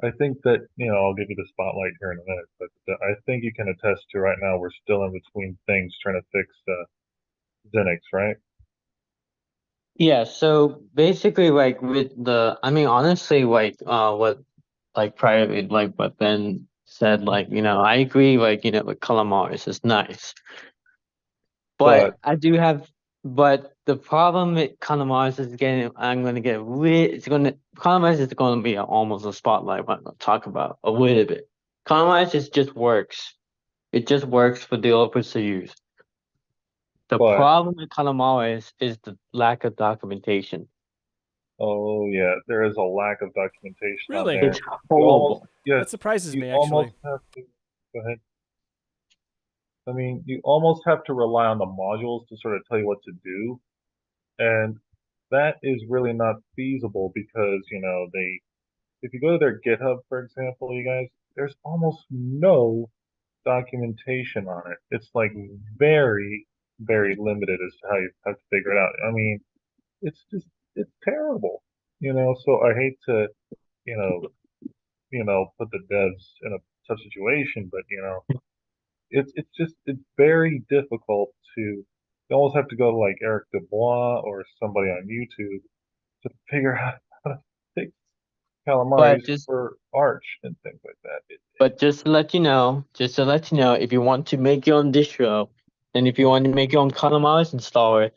I think that, I'll give you the spotlight here in a minute, but I think you can attest to right now we're still in between things trying to fix Xenix, right? yeah. So basically, like with I mean, honestly, like what like prior, like what Ben said, like I agree, like with Calamaris is nice, but I do have. But the problem with Calamaris is I'm gonna get Calamaris is gonna be almost a spotlight. I'm gonna talk about a little bit. Calamaris just works. It just works for developers to use. The problem with Calamaris is the lack of documentation. Oh yeah, there is a lack of documentation on Really? there. It's horrible. That surprises me, almost actually. have to go ahead. I mean, you almost have to rely on the modules to sort of tell you what to do, and that is really not feasible because if you go to their GitHub, for example, you guys, there's almost no documentation on it. It's like very, very limited as to how you have to figure it out. I mean, it's terrible, So I hate to, you put the devs in a tough situation, but it's very difficult to. You almost have to go to like Eric Dubois or somebody on YouTube to figure out how to fix Calamaris for Arch and things like that. But just to let you know, if you want to make your own distro, and if you want to make your own Calamaris installer,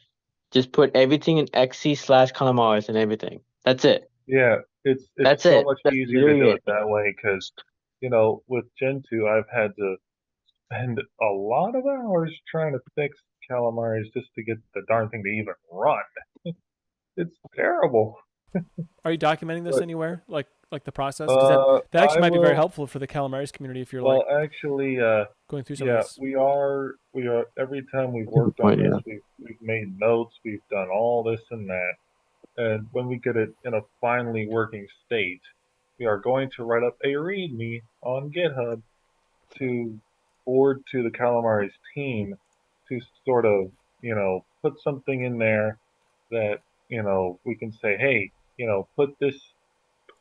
Just put everything in XC/calamaris and everything. That's it. Yeah, it's That's so it. much That's easier to literally do it. it that way because, with Gen 2, I've had to spend a lot of hours trying to fix calamaris just to get the darn thing to even run. It's terrible. Are you documenting this But anywhere, like the process? Because that actually I might be very will. helpful for the Calamaris community if you're like Well, actually, going through some of yeah, this. we are. Every time we've worked on point, this, yeah. we've made notes, we've done all this and that, and when we get it in a finally working state, we are going to write up a README on GitHub to forward to the Calamaris team to sort of, put something in there that, we can say, hey, put this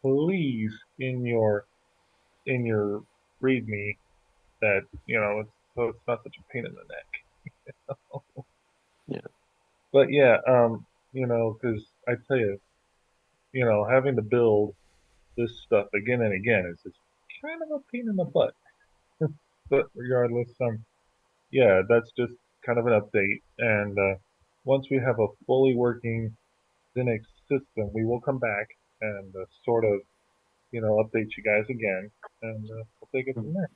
please in your README that, so it's not such a pain in the neck. Yeah. But yeah, because I tell you, having to build this stuff again and again is just kind of a pain in the butt. But regardless, yeah, that's just kind of an update. And once we have a fully working Linux system, we will come back and sort of, update you guys again, and we'll take it from there.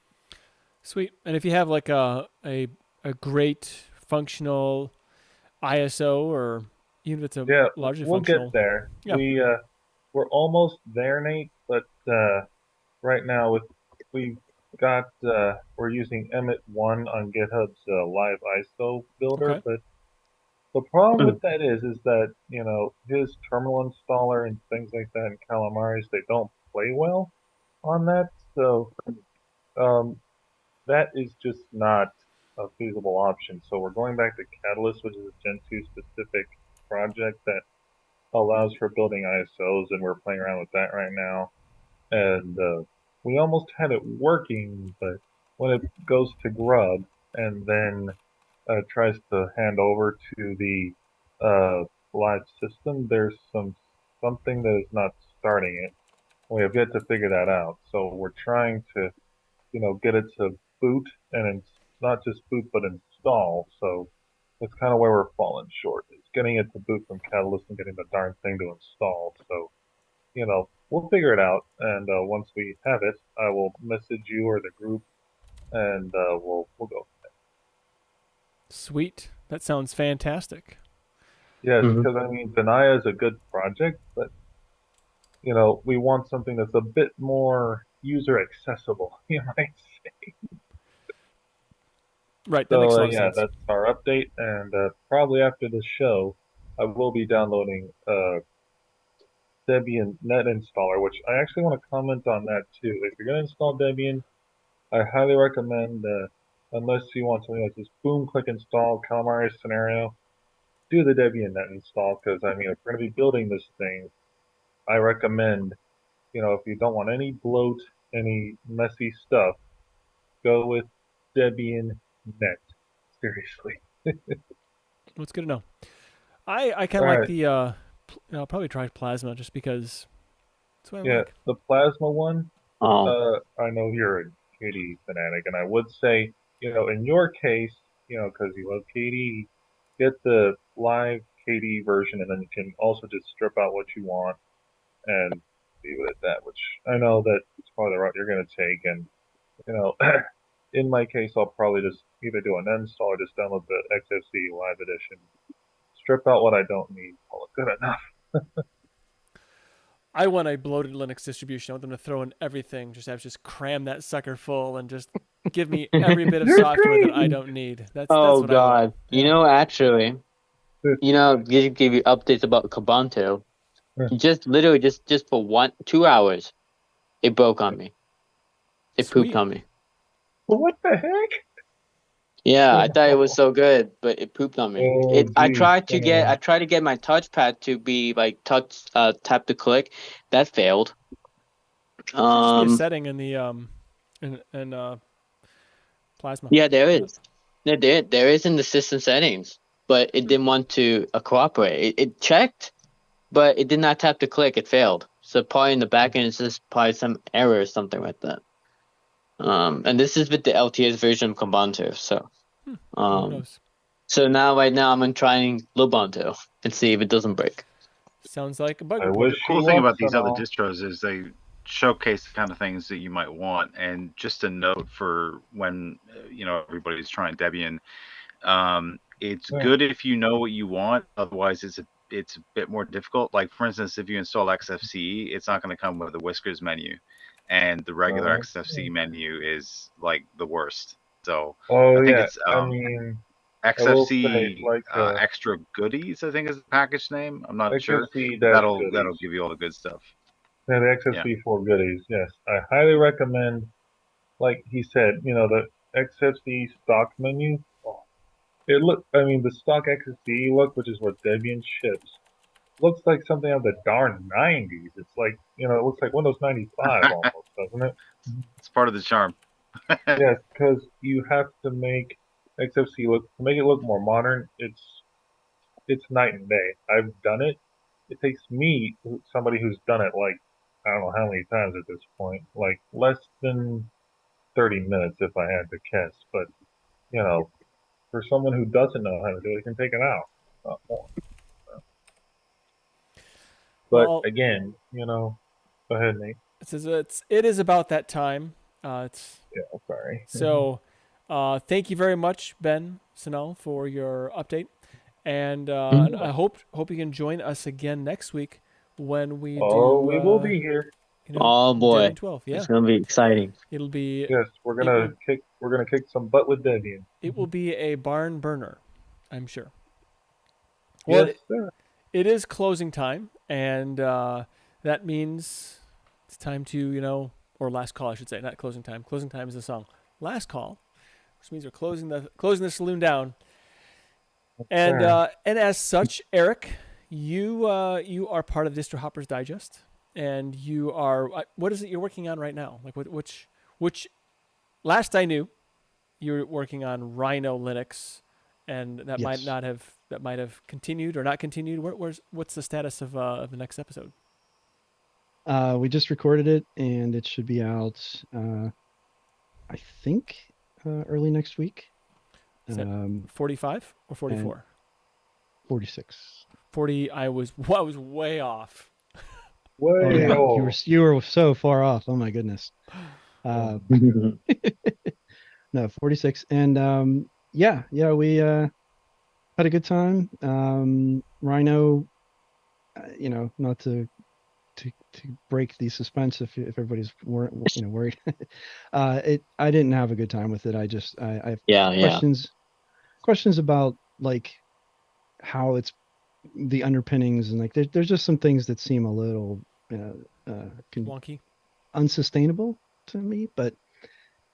Sweet. And if you have like a great functional ISO, or even if it's a Yeah, largely we'll functional, get there. Yeah. We're almost there, Nate. But right now, we've got we're using Emmet1 on GitHub's live ISO builder, Okay. but the problem with that is that his terminal installer and things like that in Calamaris, they don't play well on that. So um, that is just not a feasible option. So we're going back to Catalyst, which is a Gen 2 specific project that allows for building ISOs, and we're playing around with that right now. And we almost had it working, but when it goes to Grub and then tries to hand over to the live system, there's something that is not starting it. We have yet to figure that out. So we're trying to, get it to boot and not just boot but install. So that's kind of where we're falling short. Is getting it to boot from Catalyst and getting the darn thing to install. So, we'll figure it out. And once we have it, I will message you or the group, and we'll go. Sweet. That sounds fantastic. Yes, Mhm. because I mean, Denia is a good project, but we want something that's a bit more user accessible, you might say. Right. That makes a So lot of yeah, sense. that's our update, and probably after the show, I will be downloading Debian Net Installer, which I actually want to comment on that too. If you're going to install Debian, I highly recommend, unless you want something like this boom, click install Calamari scenario, do the Debian Net install, because I mean, if we're going to be building this thing, I recommend, if you don't want any bloat, any messy stuff, go with Debian Net. Seriously. Well, it's good to know. I kind All of like right. the I'll probably try Plasma just because that's what I Yeah, like. the Plasma one, Oh, I know you're a KD fanatic, and I would say, in your case, because you love KD, get the live KD version, and then you can also just strip out what you want and leave it at that, which I know that it's probably the route you're going to take. And, in my case, I'll probably just either do an install or just download the XFC live edition, strip out what I don't need, call it good enough. I want a bloated Linux distribution. I want them to throw in everything. Just cram that sucker full and just give me every bit of You're software that I crazy. don't need. That's oh what I want. God. You know, actually, give you updates about Kubuntu. Just literally just for 2 hours, it broke on me. It pooped Sweet. on me. What the heck? Yeah, I thought it was so good, but it pooped on me. Oh, I geez. tried to get my touchpad to be like tap to click. That failed. There should be a setting in the in Plasma. Yeah, there is. There is in the system settings, but it didn't want to cooperate. It checked, but it did not tap to click. It failed. So probably in the back end, it's just probably some error or something like that. And this is with the LTS version of Kubuntu. So, Who knows? So right now I'm trying Lubuntu and see if it doesn't break. Sounds like a bug I report. wish Cool you thing luck, about these other Sanal. distros is they showcase the kind of things that you might want. And just a note for when everybody's trying Debian, it's Yeah. good if you know what you want. Otherwise, it's a bit more difficult. Like for instance, if you install XFCE, it's not going to come with a whiskers menu, and the regular XFCE menu is like the worst. So Oh I think yeah. it's I mean, I will say XFC like extra goodies. I think is the package name. I'm not sure. XFC But dash that'll goodies. give you all the good stuff. Yeah, the Yeah. XFC for goodies. Yes, I highly recommend. Like he said, the XFC stock menu. Oh, I mean, the stock XFC look, which is what Debian ships, looks like something out of the darn 90s. It's like, it looks like Windows 95 almost, doesn't it? It's part of the charm. Yes, because you have to make XFC to make it look more modern. It's night and day. I've done it. It takes me, somebody who's done it like I don't know how many times at this point, like less than 30 minutes if I had to guess. But for someone who doesn't know how to do it, it can take an hour, not more. But Well, again, go ahead, Nate. it is about that time. It's Yeah, sorry. so. Thank you very much, Ben Sanal, for your update, and I hope you can join us again next week when we do. We will be here. Oh boy, Debian 12. Yeah, it's gonna be exciting. it'll be. Yes, we're gonna kick some butt with Debian. It will be a barn burner, I'm sure. Well, Yes, sir. it is closing time, and that means it's time to or last call, I should say, not closing time. Closing time is the song. Last call, which means we're closing the saloon down. And Sure. and as such, Eric, you are part of Distro Hoppers Digest, and you are what is it you're working on right now? Like which last I knew, you were working on Rhino Linux, and that Yes. might have continued or not continued. What's the status of the next episode? We just recorded it, and it should be out. I think early next week. Is that 45 or 44? 46. 40. I was way off. Way Oh yeah, off. you were so far off. Oh my goodness. No, 46, and yeah, we had a good time. Rhino, not to break the suspense if everybody's worried. I didn't have a good time with it. I have questions about like how it's the underpinnings, and like there's just some things that seem a little Wonky. unsustainable to me. But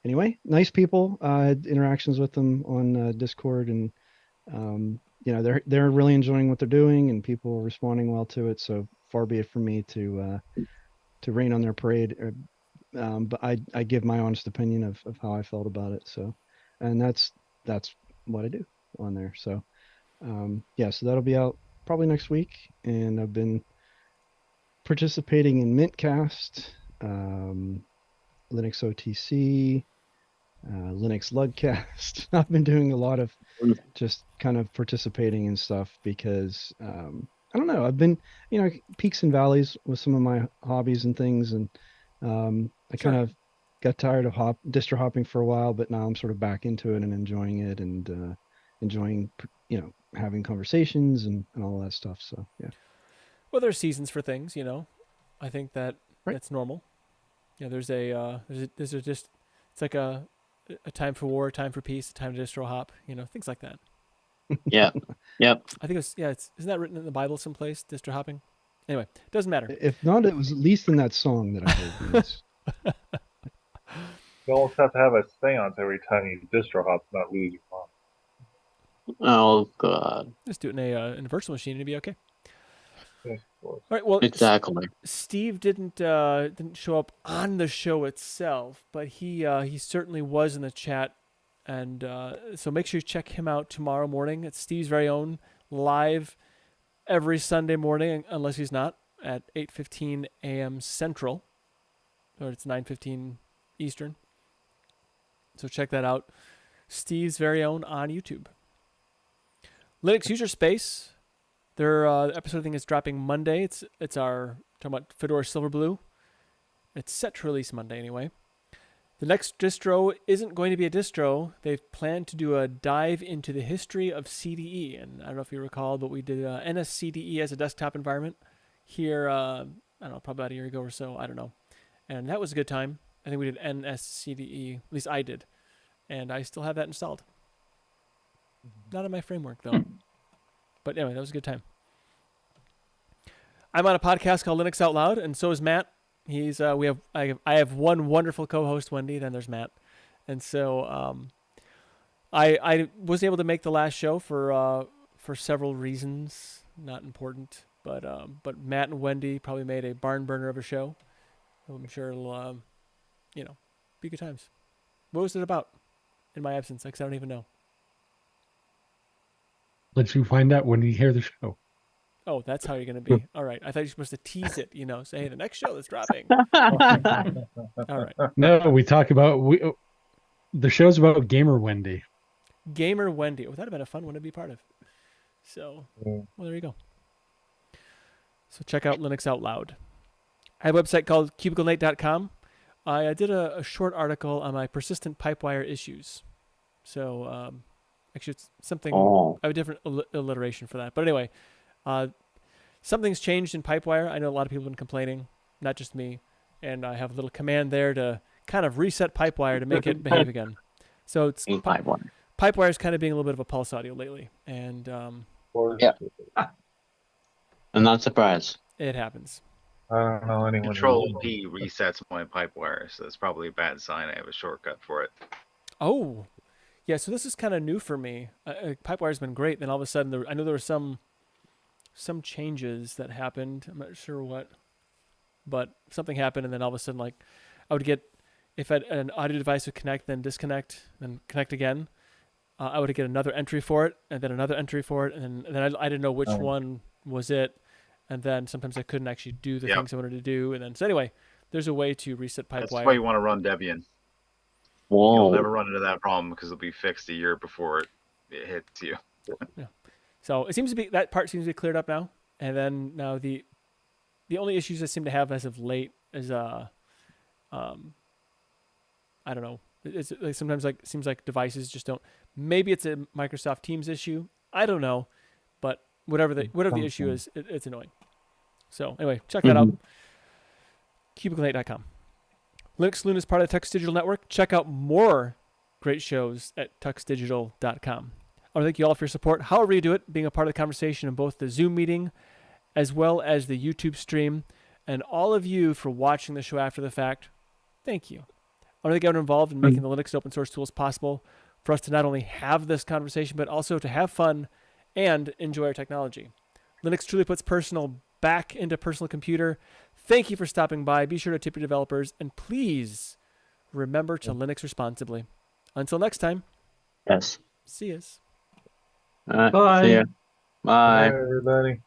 anyway, nice people. I had interactions with them on Discord, and they're really enjoying what they're doing, and people are responding well to it. So far be it from me to rain on their parade. But I give my honest opinion of how I felt about it. So, and that's what I do on there. So, so that'll be out probably next week. And I've been participating in Mintcast, Linux OTC, Linux Lugcast. I've been doing a lot of just kind of participating in stuff because I don't know. I've been peaks and valleys with some of my hobbies and things, and I kind of got tired of distro hopping for a while, but now I'm sort of back into it and enjoying it, and enjoying having conversations and all that stuff. So yeah. Well, there's seasons for things, I think that's normal. Yeah, there's just it's like a time for war, a time for peace, a time to distro hop, things like that. Yeah. Yep. I think isn't that written in the Bible someplace, distro hopping? Anyway, doesn't matter. If not, it was at least in that song that I heard. You almost have to have a seance every time you distro hop to not lose your mom. Oh god. Just do it in a virtual machine and it'd be okay. Yes, of course. All right. Well, exactly. Steve didn't show up on the show itself, but he certainly was in the chat, and so make sure you check him out tomorrow morning. It's Steve's very own live every Sunday morning, unless he's not, at 8:15 a.m. Central, or it's 9:15 Eastern. So check that out. Steve's very own on YouTube. Linux User Space. Their episode thing is dropping Monday. It's our talking about Fedora Silverblue. It's set to release Monday anyway. The next distro isn't going to be a distro. They've planned to do a dive into the history of CDE. And I don't know if you recall, but we did NSCDE as a desktop environment here, I don't know, probably about a year ago or so. I don't know. And that was a good time. I think we did NSCDE. At least I did. And I still have that installed. Not in my framework, though. But anyway, that was a good time. I'm on a podcast called Linux Out Loud, and so is Matt. I have one wonderful co-host, Wendy. Then there's Matt, and so I was able to make the last show for several reasons, not important, but Matt and Wendy probably made a barn burner of a show. I'm sure it'll be good times. What was it about in my absence? Like, I don't even know. Let you find out when you hear the show. Oh, that's how you're going to be. All right. I thought you were supposed to tease it, say, hey, the next show that's dropping. All right. No, we talk about the show's about Gamer Wendy. Gamer Wendy. Oh, that'd have been a fun one to be part of. So, well, there you go. So check out Linux Out Loud. I have a website called cubiclenate.com. I did a short article on my persistent pipewire issues. So, actually, it's something, I have a different alliteration for that. But anyway, something's changed in Pipewire. I know a lot of people have been complaining, not just me. And I have a little command there to kind of reset Pipewire to make it behave again. So it's Pipewire is kind of being a little bit of a pulse audio lately. And yeah, I'm not surprised. It happens. I don't know anyone. Control P resets my pipe wire, so that's probably a bad sign. I have a shortcut for it. Oh, yeah. So this is kind of new for me. Pipewire's been great. Then all of a sudden, I know there were some changes that happened. I'm not sure what, but something happened, and then all of a sudden, like, I would get, if an audio device would connect, then disconnect, then connect again. I would get another entry for it, and then another entry for it, and then I didn't know which one was it. And then sometimes I couldn't actually do the things I wanted to do. And then, so anyway, there's a way to reset Pipewire. That's why you want to run Debian. Whoa. You'll never run into that problem because it'll be fixed a year before it hits you. Yeah. So it seems to be, that part seems to be cleared up now. And then now the only issues I seem to have as of late is, I don't know. It's like sometimes like seems like devices just don't, maybe it's a Microsoft Teams issue. I don't know, but whatever the issue is, it's annoying. So anyway, check that out. Cubiclenate.com. Linux Saloon is part of the Tux Digital Network. Check out more great shows at tuxdigital.com. I want to thank you all for your support, however you do it, being a part of the conversation in both the Zoom meeting as well as the YouTube stream, and all of you for watching the show after the fact. Thank you. I want to thank everyone involved in making the Linux and open source tools possible for us to not only have this conversation, but also to have fun and enjoy our technology. Linux truly puts personal back into personal computer. Thank you for stopping by. Be sure to tip your developers, and please remember to Linux responsibly. Until next time. Yes. See yous. Bye. See ya. Bye. Bye, everybody.